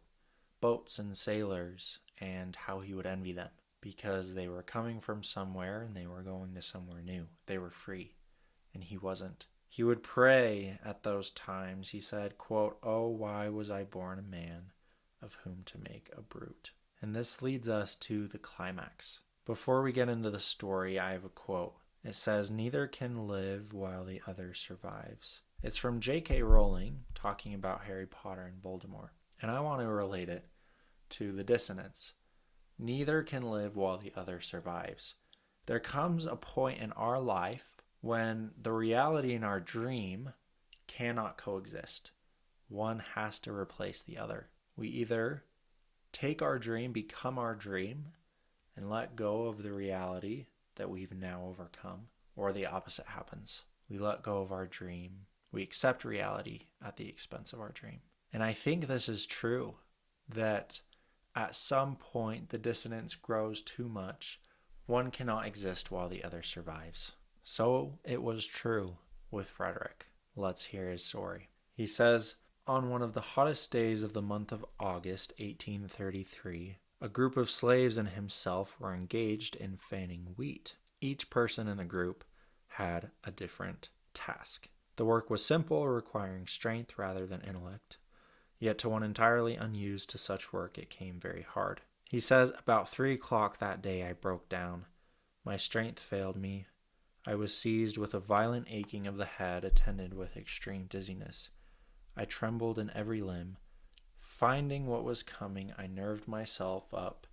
and how he would envy them because they were coming from somewhere and they were going to somewhere new. They were free, and he wasn't. He would pray at those times. He said, quote, oh, why was I born a man of whom to make a brute? And this leads us to the climax. Before we get into the story, I have a quote. It says, neither can live while the other survives. It's from J.K. Rowling, talking about Harry Potter and Voldemort. And I want to relate it to the dissonance. Neither can live while the other survives. There comes a point in our life when the reality in our dream cannot coexist. One has to replace the other. We either take our dream, become our dream, and let go of the reality that we've now overcome, or the opposite happens. We let go of our dream. We accept reality at the expense of our dream. And I think this is true, that at some point the dissonance grows too much. One cannot exist while the other survives. So it was true with Frederick. Let's hear his story. He says, on one of the hottest days of the month of August, 1833, a group of slaves and himself were engaged in fanning wheat. Each person in the group had a different task. The work was simple, requiring strength rather than intellect. Yet to one entirely unused to such work, it came very hard. He says, about 3 o'clock that day I broke down. My strength failed me. I was seized with a violent aching of the head attended with extreme dizziness. I trembled in every limb. Finding what was coming, I nerved myself up,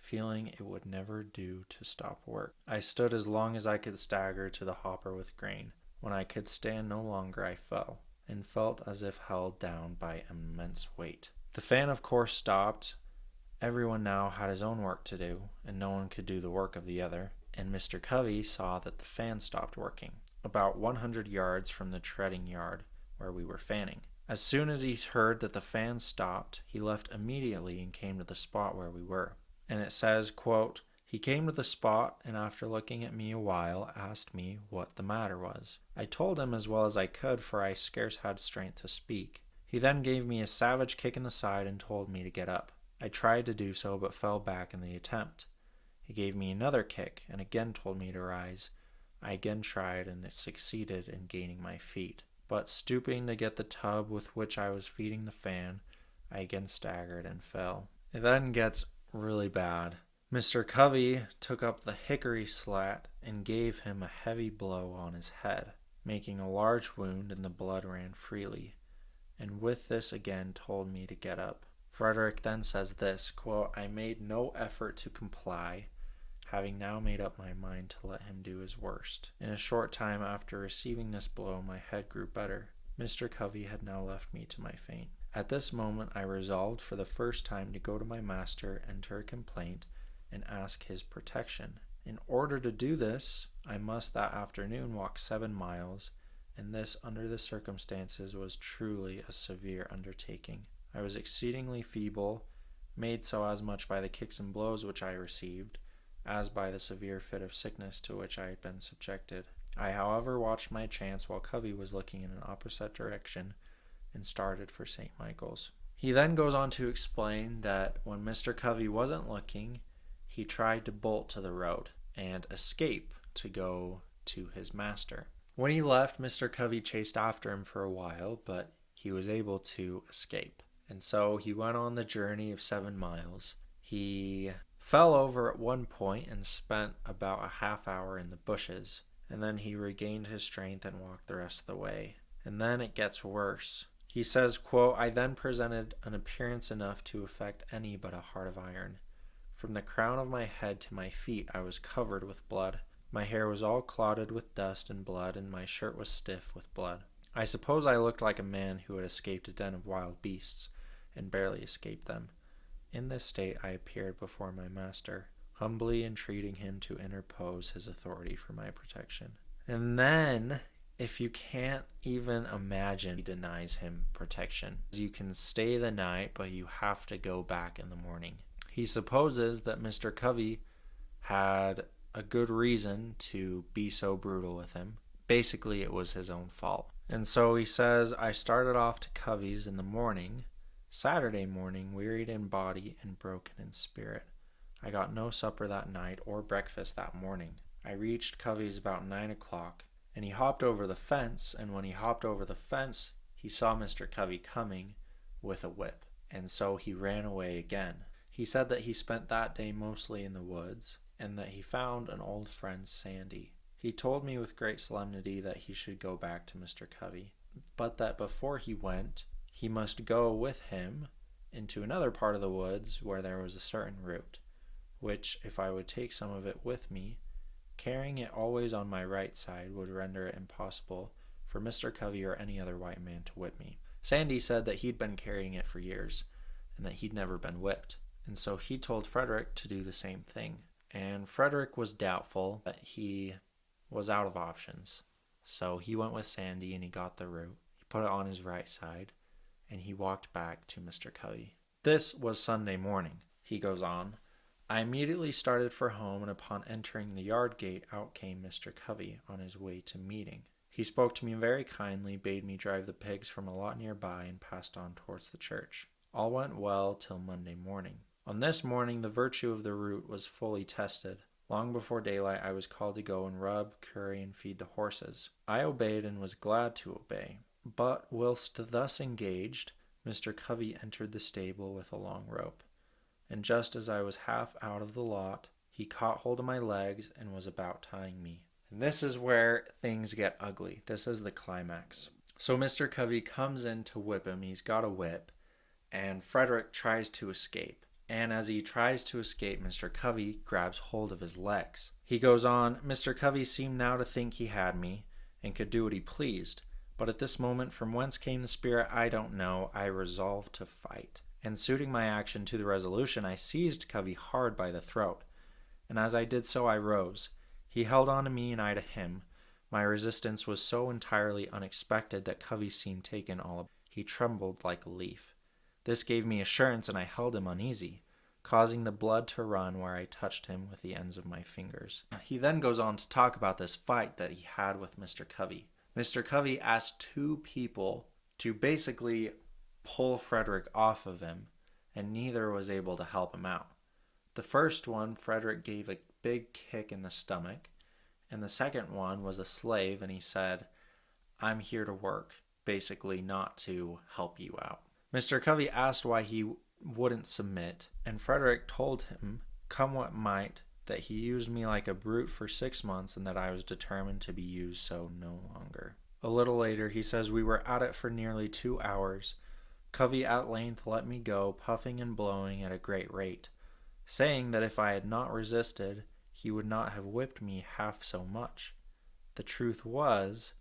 feeling it would never do to stop work. I stood as long as I could stagger to the hopper with grain. When I could stand no longer, I fell, and felt as if held down by immense weight. The fan, of course, stopped. Everyone now had his own work to do, and no one could do the work of the other, and Mr. Covey saw that the fan stopped working, about 100 yards from the treading yard where we were fanning. As soon as he heard that the fan stopped, he left immediately and came to the spot where we were. And it says, quote, "He came to the spot, and after looking at me a while, asked me what the matter was. I told him as well as I could, for I scarce had strength to speak. He then gave me a savage kick in the side and told me to get up. I tried to do so, but fell back in the attempt. He gave me another kick, and again told me to rise. I again tried, and succeeded in gaining my feet. But stooping to get the tub with which I was feeding the fan, I again staggered and fell." It then gets really bad. Mr. Covey took up the hickory slat and gave him a heavy blow on his head, making a large wound, and the blood ran freely, and with this again told me to get up. Frederick then says this, quote, "I made no effort to comply, having now made up my mind to let him do his worst. In a short time after receiving this blow, my head grew better. Mr. Covey had now left me to my fate. At this moment I resolved for the first time to go to my master, enter a complaint, and ask his protection. In order to do this, I must that afternoon walk 7 miles, and this under the circumstances was truly a severe undertaking. I was exceedingly feeble, made so as much by the kicks and blows which I received, as by the severe fit of sickness to which I had been subjected. I, however, watched my chance while Covey was looking in an opposite direction, and started for St. Michael's." He then goes on to explain that when Mr. Covey wasn't looking, he tried to bolt to the road and escape to go to his master. When he left, Mr. Covey chased after him for a while, but he was able to escape. And so he went on the journey of 7 miles. He fell over at one point and spent about a half hour in the bushes, and then he regained his strength and walked the rest of the way. And then it gets worse. He says, quote, "I then presented an appearance enough to affect any but a heart of iron. From the crown of my head to my feet I was covered with blood. My hair was all clotted with dust and blood, and my shirt was stiff with blood. I suppose I looked like a man who had escaped a den of wild beasts, and barely escaped them. In this state I appeared before my master, humbly entreating him to interpose his authority for my protection." And then, if you can't even imagine, he denies him protection. You can stay the night, but you have to go back in the morning. He supposes that Mr. Covey had a good reason to be so brutal with him. Basically, it was his own fault. And so he says, "I started off to Covey's in the morning, Saturday morning, wearied in body and broken in spirit. I got no supper that night or breakfast that morning. I reached Covey's about 9 o'clock, and he hopped over the fence, and when he hopped over the fence, he saw Mr. Covey coming with a whip, and so he ran away again. He said that he spent that day mostly in the woods, and that he found an old friend, Sandy. He told me with great solemnity that he should go back to Mr. Covey, but that before he went, he must go with him into another part of the woods where there was a certain root, which, if I would take some of it with me, carrying it always on my right side would render it impossible for Mr. Covey or any other white man to whip me. Sandy said that he'd been carrying it for years, and that he'd never been whipped, and so he told Frederick to do the same thing. And Frederick was doubtful, that he was out of options. So he went with Sandy and he got the root. He put it on his right side, and he walked back to Mr. Covey. This was Sunday morning. He goes on, "I immediately started for home, and upon entering the yard gate, out came Mr. Covey on his way to meeting. He spoke to me very kindly, bade me drive the pigs from a lot nearby, and passed on towards the church. All went well till Monday morning. On this morning the virtue of the root was fully tested. Long before daylight I was called to go and rub, curry, and feed the horses. I obeyed and was glad to obey. But whilst thus engaged, Mr. Covey entered the stable with a long rope, and just as I was half out of the lot, he caught hold of my legs and was about tying me." And this is where things get ugly. This is the climax. So Mr. Covey comes in to whip him. He's got a whip, and Frederick tries to escape. And as he tries to escape, Mr. Covey grabs hold of his legs. He goes on, Mr. Covey seemed now to think he had me and could do what he pleased. But at this moment, from whence came the spirit, I don't know. I resolved to fight. And suiting my action to the resolution, I seized Covey hard by the throat. And as I did so, I rose. He held on to me and I to him. My resistance was so entirely unexpected that Covey seemed taken all aback. He trembled like a leaf. This gave me assurance, and I held him uneasy, causing the blood to run where I touched him with the ends of my fingers. He then goes on to talk about this fight that he had with Mr. Covey. Mr. Covey asked two people to basically pull Frederick off of him, and neither was able to help him out. The first one, Frederick gave a big kick in the stomach, and the second one was a slave, and he said, I'm here to work, basically not to help you out. Mr. Covey asked why he wouldn't submit, and Frederick told him, come what might, that he used me like a brute for 6 months and that I was determined to be used so no longer. A little later, he says, we were at it for nearly 2 hours. Covey at length let me go, puffing and blowing at a great rate, saying that if I had not resisted, he would not have whipped me half so much. The truth was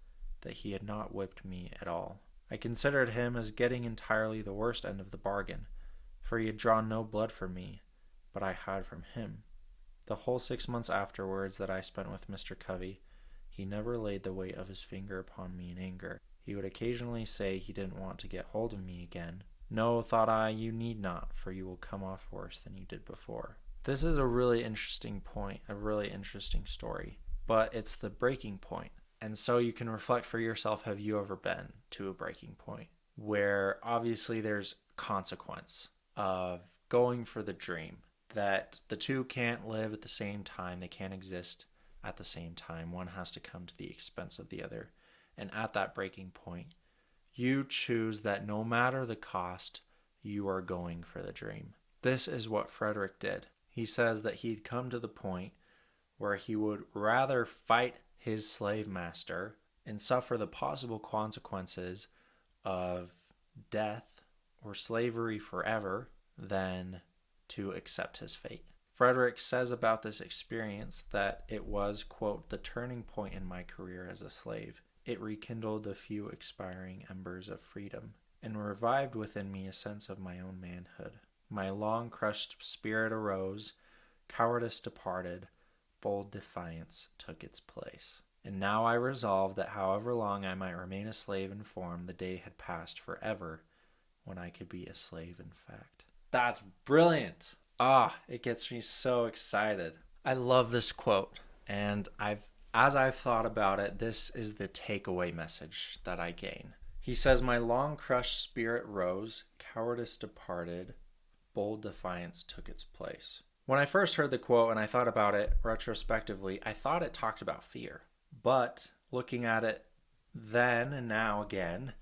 that he had not whipped me at all. I considered him as getting entirely the worst end of the bargain, for he had drawn no blood from me, but I had from him. The whole 6 months afterwards that I spent with Mr. Covey, he never laid the weight of his finger upon me in anger. He would occasionally say he didn't want to get hold of me again. No, thought I, you need not, for you will come off worse than you did before. This is a really interesting point, a really interesting story, but it's the breaking point. And so you can reflect for yourself, have you ever been to a breaking point where obviously there's consequence of going for the dream, that the two can't live at the same time, they can't exist at the same time. One has to come to the expense of the other. And at that breaking point, you choose that no matter the cost, you are going for the dream. This is what Frederick did. He says that he'd come to the point where he would rather fight his slave master and suffer the possible consequences of death or slavery forever than to accept his fate. Frederick says about this experience that it was, quote, the turning point in my career as a slave. It rekindled a few expiring embers of freedom and revived within me a sense of my own manhood. My long crushed spirit arose, cowardice departed, bold defiance took its place. And now I resolved that however long I might remain a slave in form, the day had passed forever when I could be a slave in fact. That's brilliant. It gets me so excited. I love this quote, and as I've thought about it, this is the takeaway message that I gain. He says, my long crushed spirit rose, cowardice departed, bold defiance took its place. When I first heard the quote and I thought about it retrospectively, I thought it talked about fear. But looking at it then and now again,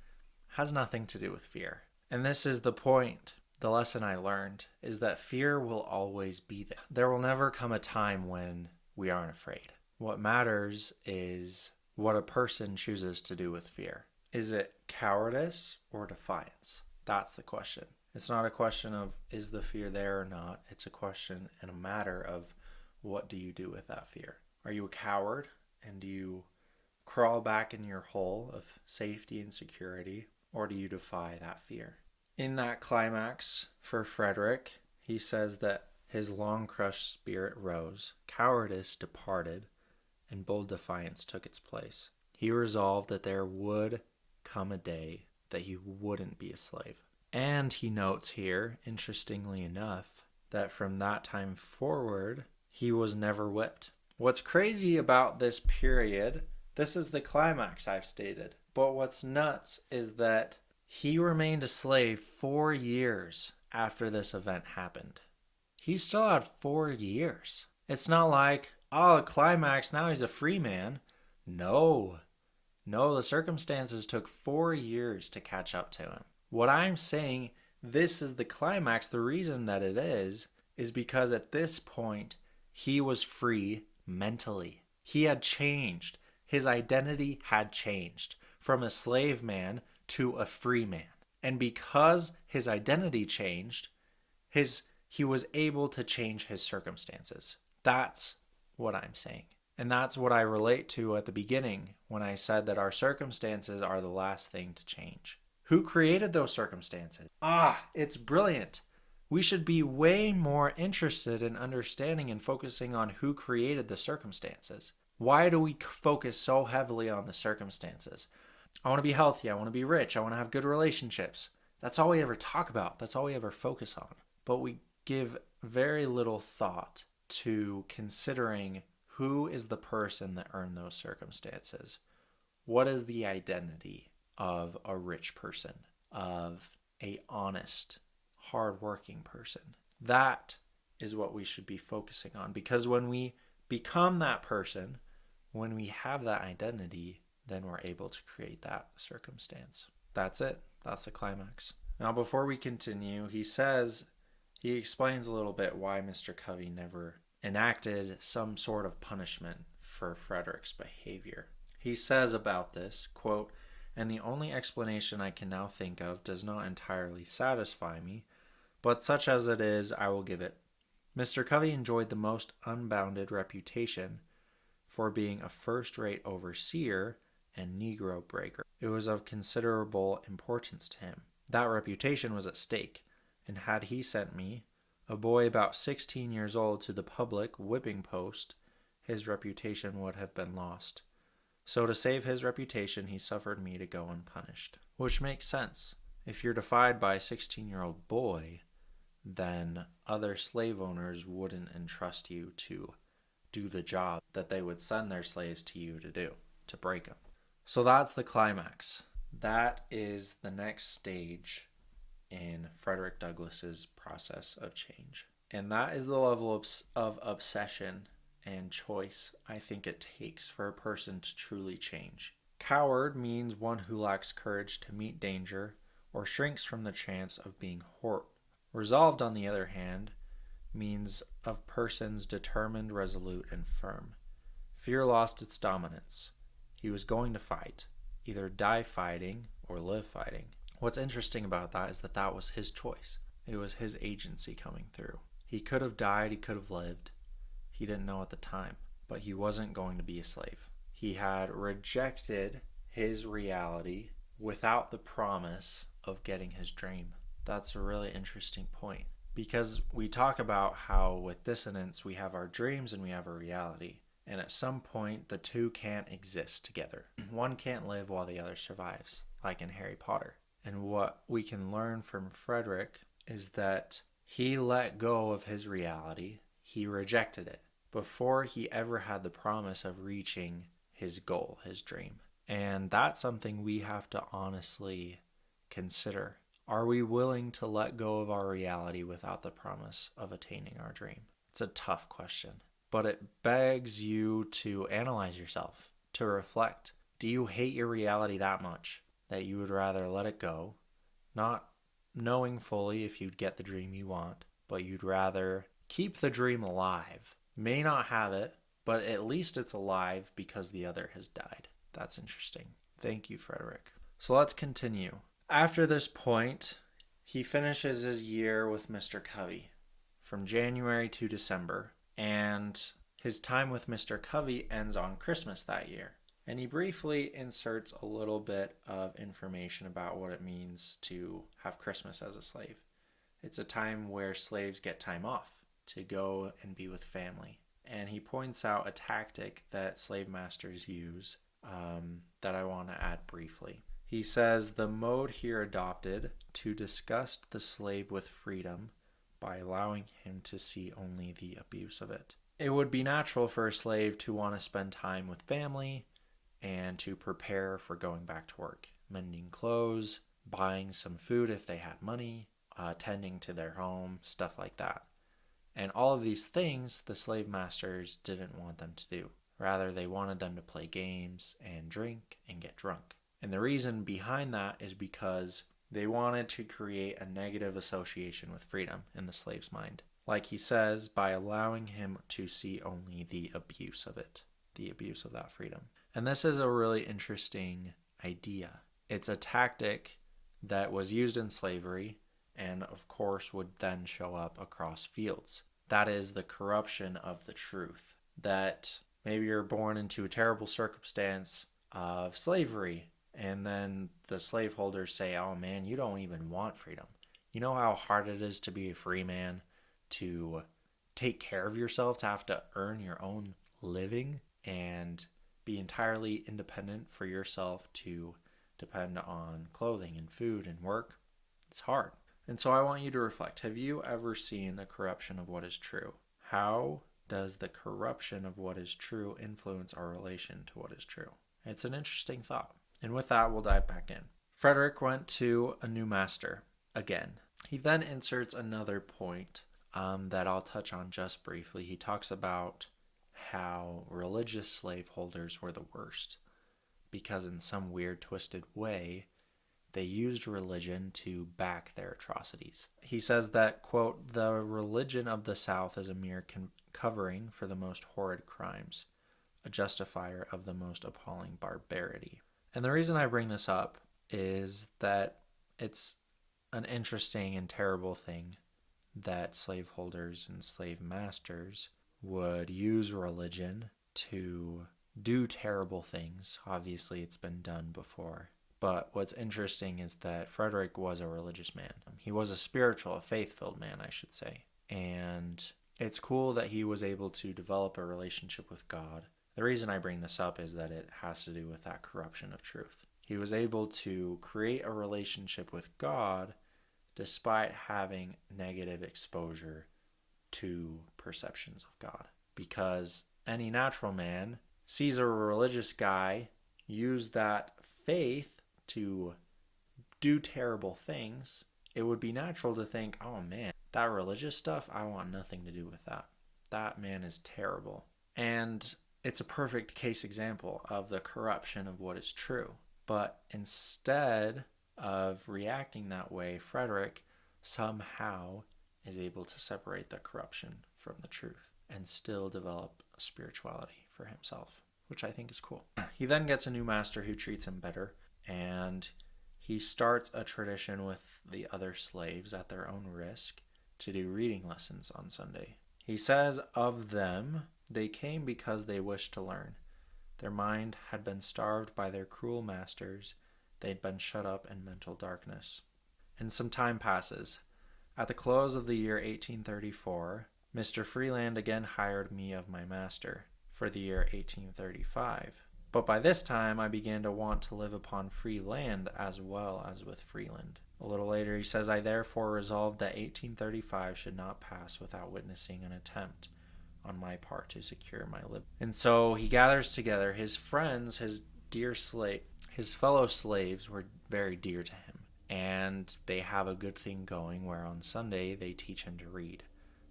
has nothing to do with fear. And this is the point. The lesson I learned is that fear will always be there. There will never come a time when we aren't afraid. What matters is what a person chooses to do with fear. Is it cowardice or defiance? That's the question. It's not a question of is the fear there or not. It's a question and a matter of what do you do with that fear? Are you a coward and do you crawl back in your hole of safety and security, or do you defy that fear? In that climax for Frederick, he says that his long crushed spirit rose, cowardice departed, and bold defiance took its place. He resolved that there would come a day that he wouldn't be a slave. And he notes here, interestingly enough, that from that time forward, he was never whipped. What's crazy about this period, this is the climax I've stated, but what's nuts is that he remained a slave 4 years after this event happened. He still had 4 years. It's not like, a climax, now he's a free man. No, the circumstances took 4 years to catch up to him. What I'm saying, this is the climax. The reason that it is because at this point, he was free mentally. He had changed. His identity had changed from a slave man to a free man. And because his identity changed, he was able to change his circumstances. That's what I'm saying. And that's what I relate to at the beginning when I said that our circumstances are the last thing to change. Who created those circumstances? It's brilliant. We should be way more interested in understanding and focusing on who created the circumstances. Why do we focus so heavily on the circumstances? I want to be healthy. I want to be rich. I want to have good relationships. That's all we ever talk about. That's all we ever focus on. But we give very little thought to considering who is the person that earned those circumstances. What is the identity of a rich person, of a honest, hardworking person? That is what we should be focusing on, because when we become that person, when we have that identity, then we're able to create that circumstance. That's it. That's the climax. Now, before we continue, he explains a little bit why Mr. Covey never enacted some sort of punishment for Frederick's behavior. He says about this, quote, "And the only explanation I can now think of does not entirely satisfy me, but such as it is, I will give it. Mr. Covey enjoyed the most unbounded reputation for being a first-rate overseer and Negro breaker. It was of considerable importance to him. That reputation was at stake, and had he sent me, a boy about 16 years old, to the public whipping post, his reputation would have been lost. So to save his reputation, he suffered me to go unpunished." Which makes sense. If you're defied by a 16-year-old boy, then other slave owners wouldn't entrust you to do the job that they would send their slaves to you to do, to break them. So that's the climax. That is the next stage in Frederick Douglass's process of change. And that is the level of obsession and choice I think it takes for a person to truly change. Coward means one who lacks courage to meet danger or shrinks from the chance of being hurt. Resolved, on the other hand, means of persons determined, resolute, and firm. Fear lost its dominance. He was going to fight, either die fighting or live fighting. What's interesting about that is that that was his choice. It was his agency coming through. He could have died, he could have lived. He didn't know at the time, but he wasn't going to be a slave. He had rejected his reality without the promise of getting his dream. That's a really interesting point, because we talk about how with dissonance we have our dreams and we have our reality. And at some point, the two can't exist together. One can't live while the other survives, like in Harry Potter. And what we can learn from Frederick is that he let go of his reality. He rejected it before he ever had the promise of reaching his goal, his dream. And that's something we have to honestly consider. Are we willing to let go of our reality without the promise of attaining our dream? It's a tough question, but it begs you to analyze yourself, to reflect. Do you hate your reality that much that you would rather let it go, not knowing fully if you'd get the dream you want, but you'd rather keep the dream alive? May not have it, but at least it's alive because the other has died. That's interesting. Thank you, Frederick. So let's continue. After this point, he finishes his year with Mr. Covey from January to December, and his time with Mr. Covey ends on Christmas that year. And he briefly inserts a little bit of information about what it means to have Christmas as a slave. It's a time where slaves get time off to go and be with family. And he points out a tactic that slave masters use that I want to add briefly. He says the mode here adopted to disgust the slave with freedom by allowing him to see only the abuse of it. It would be natural for a slave to want to spend time with family and to prepare for going back to work, mending clothes, buying some food if they had money, tending to their home, stuff like that. And all of these things the slave masters didn't want them to do. Rather, they wanted them to play games and drink and get drunk. And the reason behind that is because they wanted to create a negative association with freedom in the slave's mind. Like he says, by allowing him to see only the abuse of it, the abuse of that freedom. And this is a really interesting idea. It's a tactic that was used in slavery, and of course would then show up across fields. That is the corruption of the truth. That maybe you're born into a terrible circumstance of slavery, and then the slaveholders say, oh man, you don't even want freedom. You know how hard it is to be a free man, to take care of yourself, to have to earn your own living and be entirely independent for yourself, to depend on clothing and food and work. It's hard. And so I want you to reflect. Have you ever seen the corruption of what is true? How does the corruption of what is true influence our relation to what is true? It's an interesting thought. And with that, we'll dive back in. Frederick went to a new master again. He then inserts another point that I'll touch on just briefly. He talks about how religious slaveholders were the worst because in some weird, twisted way, they used religion to back their atrocities. He says that, quote, the religion of the South is a mere covering for the most horrid crimes, a justifier of the most appalling barbarity. And the reason I bring this up is that it's an interesting and terrible thing that slaveholders and slave masters would use religion to do terrible things. Obviously, it's been done before. But what's interesting is that Frederick was a religious man. He was a spiritual, a faith-filled man, I should say. And it's cool that he was able to develop a relationship with God. The reason I bring this up is that it has to do with that corruption of truth. He was able to create a relationship with God despite having negative exposure to perceptions of God. Because any natural man sees a religious guy use that faith to do terrible things, it would be natural to think, oh man, that religious stuff, I want nothing to do with that. That man is terrible. And it's a perfect case example of the corruption of what is true. But instead of reacting that way, Frederick somehow is able to separate the corruption from the truth and still develop a spirituality for himself, which I think is cool. He then gets a new master who treats him better, and he starts a tradition with the other slaves at their own risk to do reading lessons on Sunday. He says of them, they came because they wished to learn. Their mind had been starved by their cruel masters. They'd been shut up in mental darkness. And some time passes. At the close of the year 1834, Mr. Freeland again hired me of my master for the year 1835. But by this time, I began to want to live upon free land as well as with Freeland. A little later, he says, I therefore resolved that 1835 should not pass without witnessing an attempt on my part to secure my liberty. And so he gathers together his friends, his dear his fellow slaves were very dear to him. And they have a good thing going where on Sunday they teach him to read.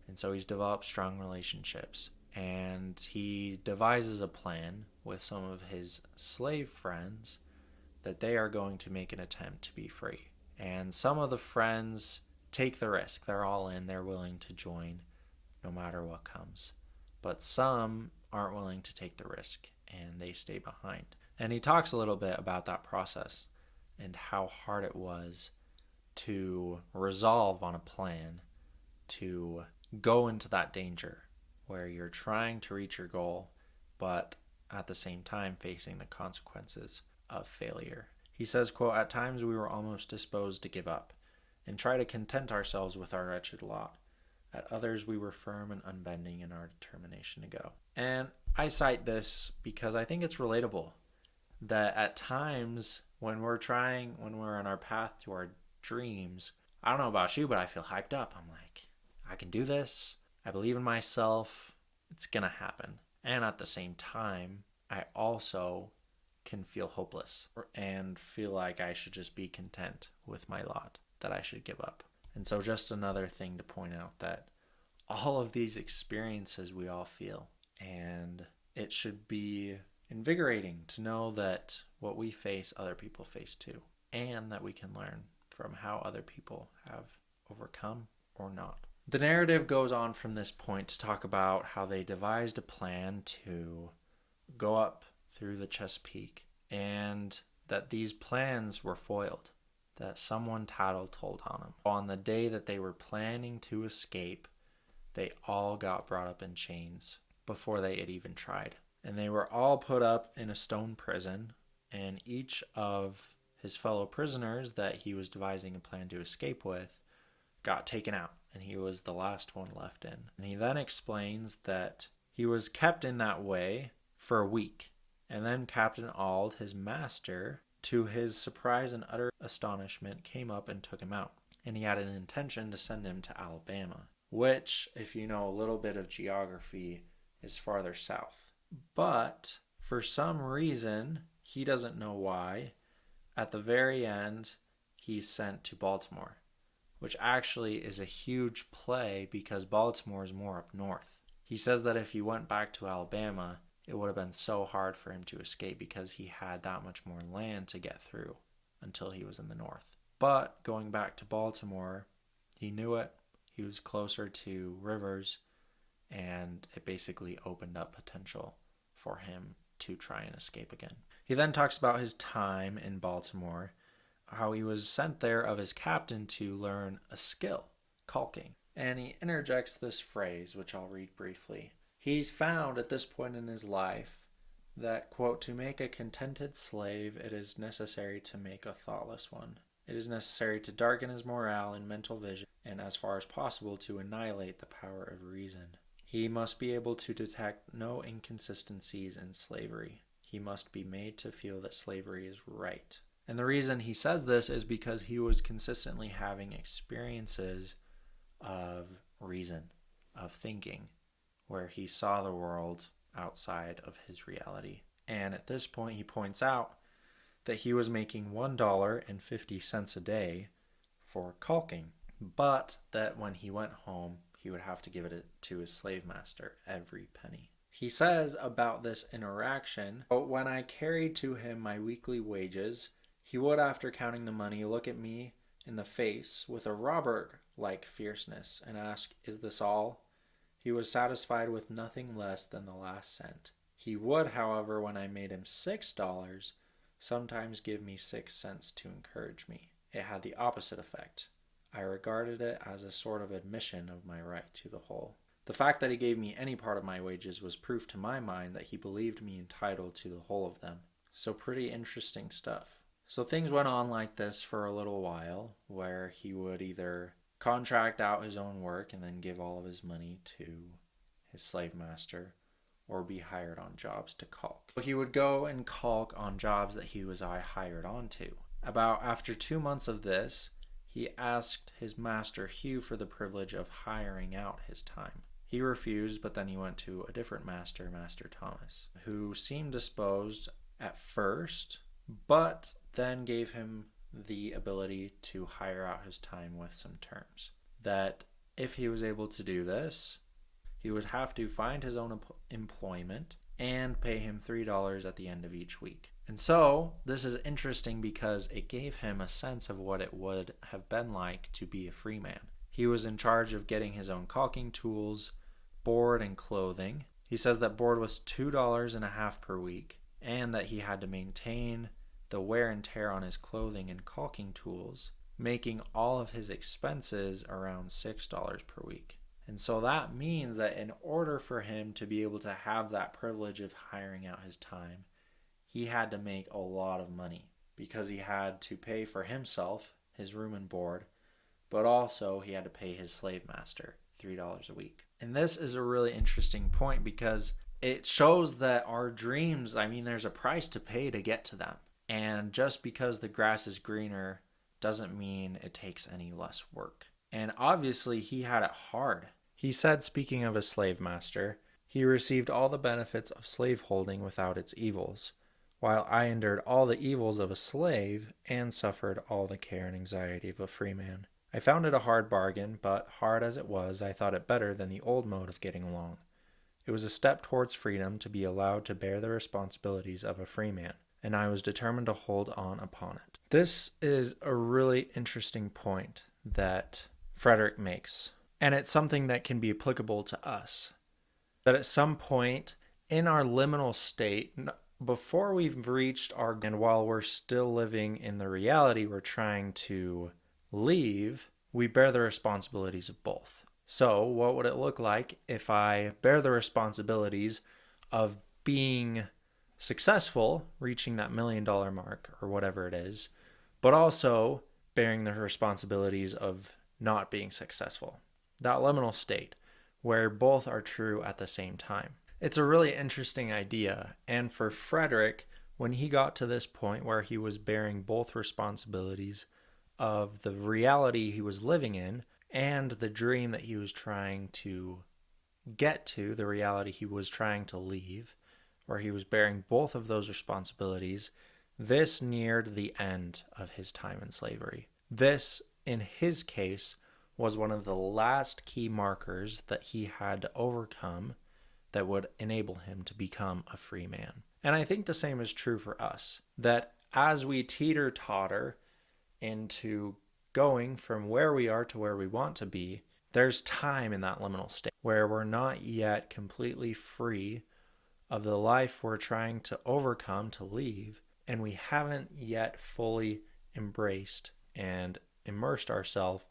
And so he's developed strong relationships. And he devises a plan with some of his slave friends that they are going to make an attempt to be free. And some of the friends take the risk. They're all in. They're willing to join no matter what comes. But some aren't willing to take the risk and they stay behind. And he talks a little bit about that process and how hard it was to resolve on a plan to go into that danger where you're trying to reach your goal, but at the same time facing the consequences of failure. He says, quote, at times we were almost disposed to give up and try to content ourselves with our wretched lot. At others we were firm and unbending in our determination to go. And I cite this because I think it's relatable that at times when we're on our path to our dreams, I don't know about you, but I feel hyped up. I'm like, I can do this. I believe in myself. It's going to happen. And at the same time, I also can feel hopeless and feel like I should just be content with my lot, that I should give up. And so just another thing to point out that all of these experiences we all feel, and it should be invigorating to know that what we face, other people face too, and that we can learn from how other people have overcome or not. The narrative goes on from this point to talk about how they devised a plan to go up through the Chesapeake, and that these plans were foiled, that someone tattletalled on him. On the day that they were planning to escape, they all got brought up in chains before they had even tried. And they were all put up in a stone prison, and each of his fellow prisoners that he was devising a plan to escape with got taken out, and he was the last one left in. And he then explains that he was kept in that way for a week, and then Captain Auld, his master, to his surprise and utter astonishment, came up and took him out. And he had an intention to send him to Alabama, which, if you know a little bit of geography, is farther south. But for some reason, he doesn't know why, at the very end, he's sent to Baltimore, which actually is a huge play because Baltimore is more up north. He says that if he went back to Alabama, it would have been so hard for him to escape because he had that much more land to get through until he was in the north. But going back to Baltimore, he knew it. He was closer to rivers, and it basically opened up potential for him to try and escape again. He then talks about his time in Baltimore, how he was sent there of his captain to learn a skill, caulking. And he interjects this phrase, which I'll read briefly. He's found at this point in his life that, quote, to make a contented slave, it is necessary to make a thoughtless one. It is necessary to darken his morale and mental vision, and as far as possible to annihilate the power of reason. He must be able to detect no inconsistencies in slavery. He must be made to feel that slavery is right. And the reason he says this is because he was consistently having experiences of reason, of thinking, where he saw the world outside of his reality. And at this point, he points out that he was making $1.50 a day for caulking, but that when he went home, he would have to give it to his slave master, every penny. He says about this interaction, "But when I carried to him my weekly wages, he would, after counting the money, look at me in the face with a robber-like fierceness and ask, 'Is this all?' He was satisfied with nothing less than the last cent. He would, however, when I made him $6, sometimes give me 6 cents to encourage me. It had the opposite effect. I regarded it as a sort of admission of my right to the whole. The fact that he gave me any part of my wages was proof to my mind that he believed me entitled to the whole of them." So pretty interesting stuff. So things went on like this for a little while, where he would either contract out his own work and then give all of his money to his slave master, or be hired on jobs to caulk. He would go and caulk on jobs that he was hired onto. About after 2 months of this, he asked his master Hugh for the privilege of hiring out his time. He refused, but then he went to a different master, Master Thomas, who seemed disposed at first, but then gave him the ability to hire out his time with some terms. That if he was able to do this, he would have to find his own employment and pay him $3 at the end of each week. And so this is interesting because it gave him a sense of what it would have been like to be a free man. He was in charge of getting his own caulking tools, board, and clothing. He says that board was $2.50 per week, and that he had to maintain the wear and tear on his clothing and caulking tools, making all of his expenses around $6 per week. And so that means that in order for him to be able to have that privilege of hiring out his time, he had to make a lot of money because he had to pay for himself, his room and board, but also he had to pay his slave master $3 a week. And this is a really interesting point because it shows that our dreams, there's a price to pay to get to them. And just because the grass is greener doesn't mean it takes any less work. And obviously he had it hard. He said, speaking of a slave master, he received all the benefits of slaveholding without its evils, while I endured all the evils of a slave and suffered all the care and anxiety of a free man. I found it a hard bargain, but hard as it was, I thought it better than the old mode of getting along. It was a step towards freedom to be allowed to bear the responsibilities of a free man, and I was determined to hold on upon it. This is a really interesting point that Frederick makes, and it's something that can be applicable to us. That at some point in our liminal state, before we've reached our, and while we're still living in the reality we're trying to leave, we bear the responsibilities of both. So what would it look like if I bear the responsibilities of being successful, reaching that $1 million mark or whatever it is, but also bearing the responsibilities of not being successful? That liminal state where both are true at the same time. It's a really interesting idea. And for Frederick, when he got to this point where he was bearing both responsibilities of the reality he was living in and the dream that he was trying to get to, the reality he was trying to leave, where he was bearing both of those responsibilities, this neared the end of his time in slavery. This, in his case, was one of the last key markers that he had to overcome that would enable him to become a free man. And I think the same is true for us, that as we teeter-totter into going from where we are to where we want to be, there's time in that liminal state where we're not yet completely free of the life we're trying to overcome, to leave, and we haven't yet fully embraced and immersed ourselves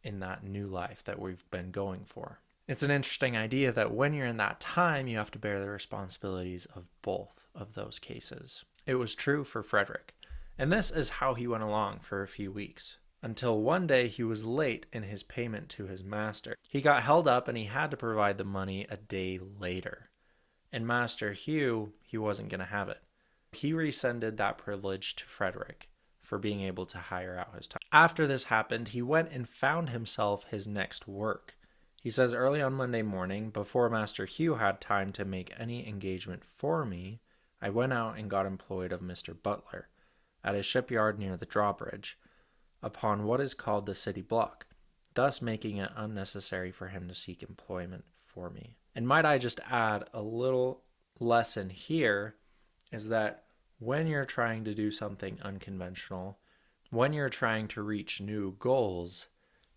in that new life that we've been going for. It's an interesting idea that when you're in that time, you have to bear the responsibilities of both of those cases. It was true for Frederick, and this is how he went along for a few weeks, until one day he was late in his payment to his master. He got held up and he had to provide the money a day later. And Master Hugh, he wasn't going to have it. He rescinded that privilege to Frederick for being able to hire out his time. After this happened, he went and found himself his next work. He says, early on Monday morning, before Master Hugh had time to make any engagement for me, I went out and got employed of Mr. Butler at a shipyard near the drawbridge, upon what is called the city block, thus making it unnecessary for him to seek employment for me. And might I just add a little lesson here is that when you're trying to do something unconventional, when you're trying to reach new goals,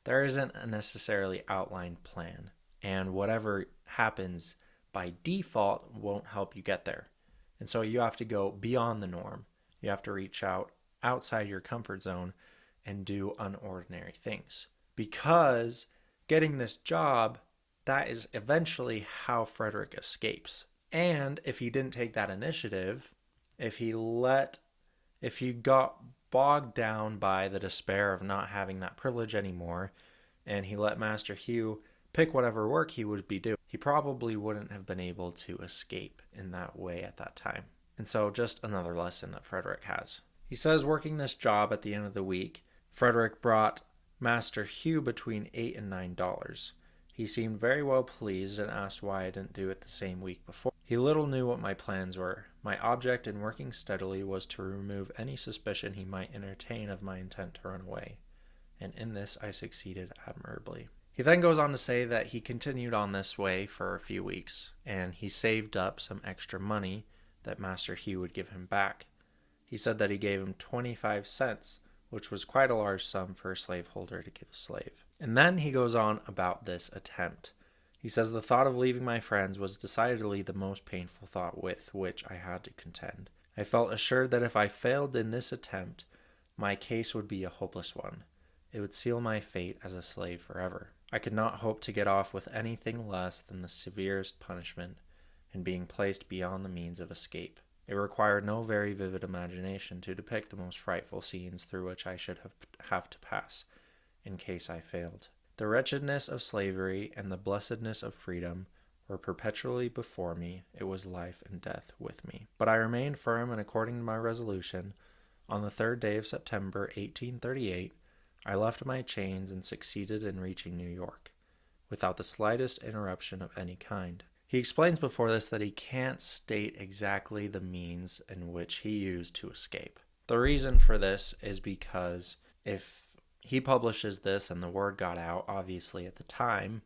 there isn't a necessarily outlined plan, and whatever happens by default won't help you get there. And so you have to go beyond the norm. You have to reach out outside your comfort zone and do unordinary things. Because getting this job, that is eventually how Frederick escapes. And if he didn't take that initiative, if he got bogged down by the despair of not having that privilege anymore, and he let Master Hugh pick whatever work he would be doing, he probably wouldn't have been able to escape in that way at that time. And so just another lesson that Frederick has. He says working this job at the end of the week, Frederick brought Master Hugh between $8 and $9. He seemed very well pleased and asked why I didn't do it the same week before. He little knew what my plans were. My object in working steadily was to remove any suspicion he might entertain of my intent to run away, and in this I succeeded admirably. He then goes on to say that he continued on this way for a few weeks, and he saved up some extra money that Master Hugh would give him back. He said that he gave him 25 cents, which was quite a large sum for a slaveholder to give a slave. And then he goes on about this attempt. He says the thought of leaving my friends was decidedly the most painful thought with which I had to contend. I felt assured that if I failed in this attempt, my case would be a hopeless one. It would seal my fate as a slave forever. I could not hope to get off with anything less than the severest punishment and being placed beyond the means of escape. It required no very vivid imagination to depict the most frightful scenes through which I should have to pass, in case I failed. The wretchedness of slavery and the blessedness of freedom were perpetually before me. It was life and death with me. But I remained firm, and according to my resolution, on the 3rd day of September, 1838, I left my chains and succeeded in reaching New York, without the slightest interruption of any kind. He explains before this that he can't state exactly the means in which he used to escape. The reason for this is because if he publishes this and the word got out, obviously at the time,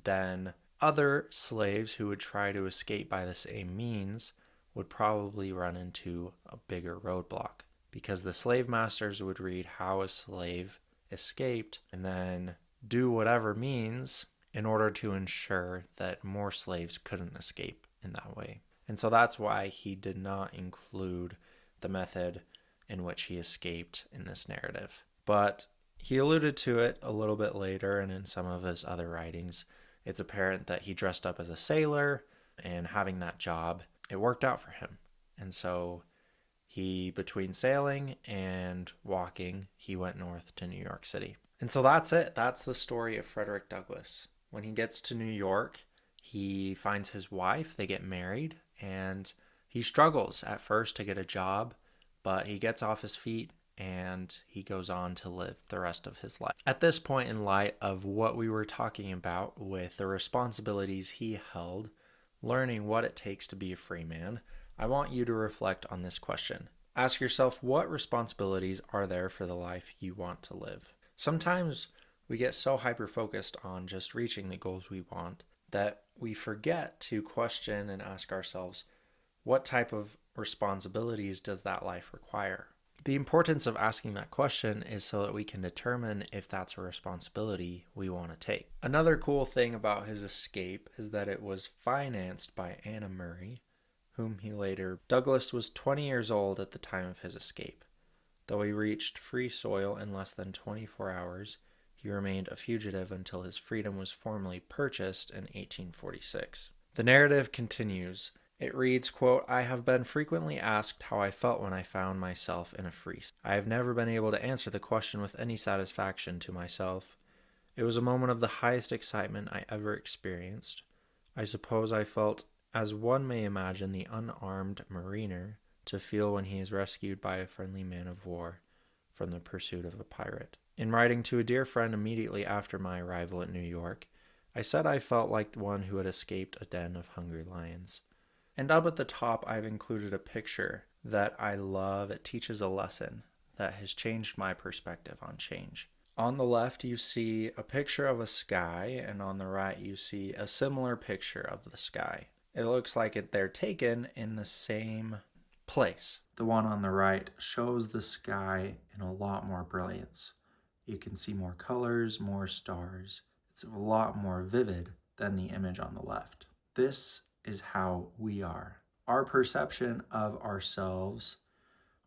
then other slaves who would try to escape by the same means would probably run into a bigger roadblock, because the slave masters would read how a slave escaped and then do whatever means in order to ensure that more slaves couldn't escape in that way. And so that's why he did not include the method in which he escaped in this narrative. But he alluded to it a little bit later, and in some of his other writings, it's apparent that he dressed up as a sailor, and having that job, it worked out for him. And so he, between sailing and walking, he went north to New York City. And so that's it. That's the story of Frederick Douglass. When he gets to New York, he finds his wife, they get married, and he struggles at first to get a job, but he gets off his feet and he goes on to live the rest of his life. At this point, in light of what we were talking about with the responsibilities he held, learning what it takes to be a free man, I want you to reflect on this question. Ask yourself, what responsibilities are there for the life you want to live? Sometimes we get so hyper-focused on just reaching the goals we want that we forget to question and ask ourselves, what type of responsibilities does that life require? The importance of asking that question is so that we can determine if that's a responsibility we want to take. Another cool thing about his escape is that it was financed by Anna Murray, whom he later... Douglass was 20 years old at the time of his escape. Though he reached free soil in less than 24 hours, he remained a fugitive until his freedom was formally purchased in 1846. The narrative continues. It reads, quote, "I have been frequently asked how I felt when I found myself in a free state. I have never been able to answer the question with any satisfaction to myself. It was a moment of the highest excitement I ever experienced. I suppose I felt as one may imagine the unarmed mariner to feel when he is rescued by a friendly man of war from the pursuit of a pirate. In writing to a dear friend immediately after my arrival at New York, I said I felt like one who had escaped a den of hungry lions." And up at the top, I've included a picture that I love. It teaches a lesson that has changed my perspective on change. On the left, you see a picture of a sky, and on the right, you see a similar picture of the sky. It looks like they're taken in the same place. The one on the right shows the sky in a lot more brilliance. You can see more colors, more stars. It's a lot more vivid than the image on the left. This is how we are. Our perception of ourselves,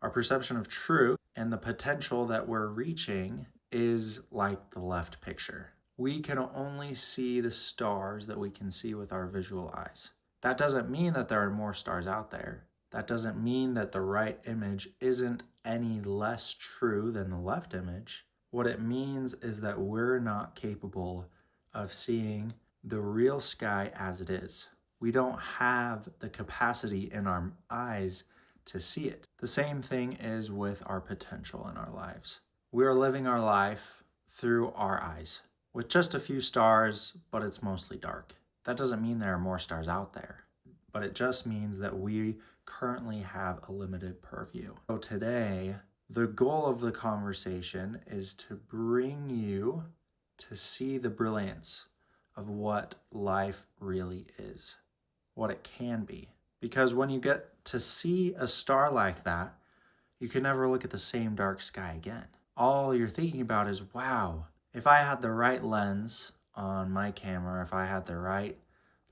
our perception of truth, and the potential that we're reaching is like the left picture. We can only see the stars that we can see with our visual eyes. That doesn't mean that there are more stars out there. That doesn't mean that the right image isn't any less true than the left image. What it means is that we're not capable of seeing the real sky as it is. We don't have the capacity in our eyes to see it. The same thing is with our potential in our lives. We are living our life through our eyes with just a few stars, but it's mostly dark. That doesn't mean there are more stars out there, but it just means that we currently have a limited purview. So today, the goal of the conversation is to bring you to see the brilliance of what life really is, what it can be. Because when you get to see a star like that, you can never look at the same dark sky again. All you're thinking about is, wow, if I had the right lens on my camera, if I had the right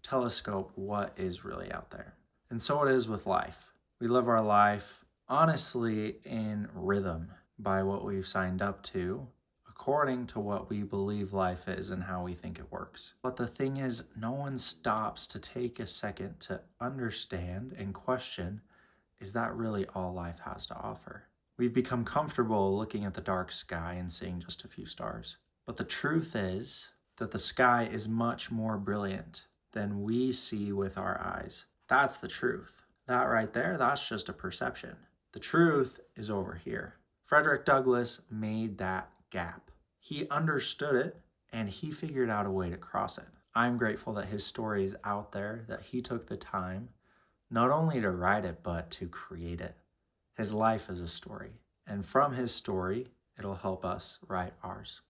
telescope, what is really out there? And so it is with life. We live our life honestly in rhythm by what we've signed up to, according to what we believe life is and how we think it works. But the thing is, no one stops to take a second to understand and question, is that really all life has to offer? We've become comfortable looking at the dark sky and seeing just a few stars. But the truth is that the sky is much more brilliant than we see with our eyes. That's the truth. That right there, that's just a perception. The truth is over here. Frederick Douglass made that gap. He understood it and he figured out a way to cross it. I'm grateful that his story is out there, that he took the time not only to write it, but to create it. His life is a story. And from his story, it'll help us write ours.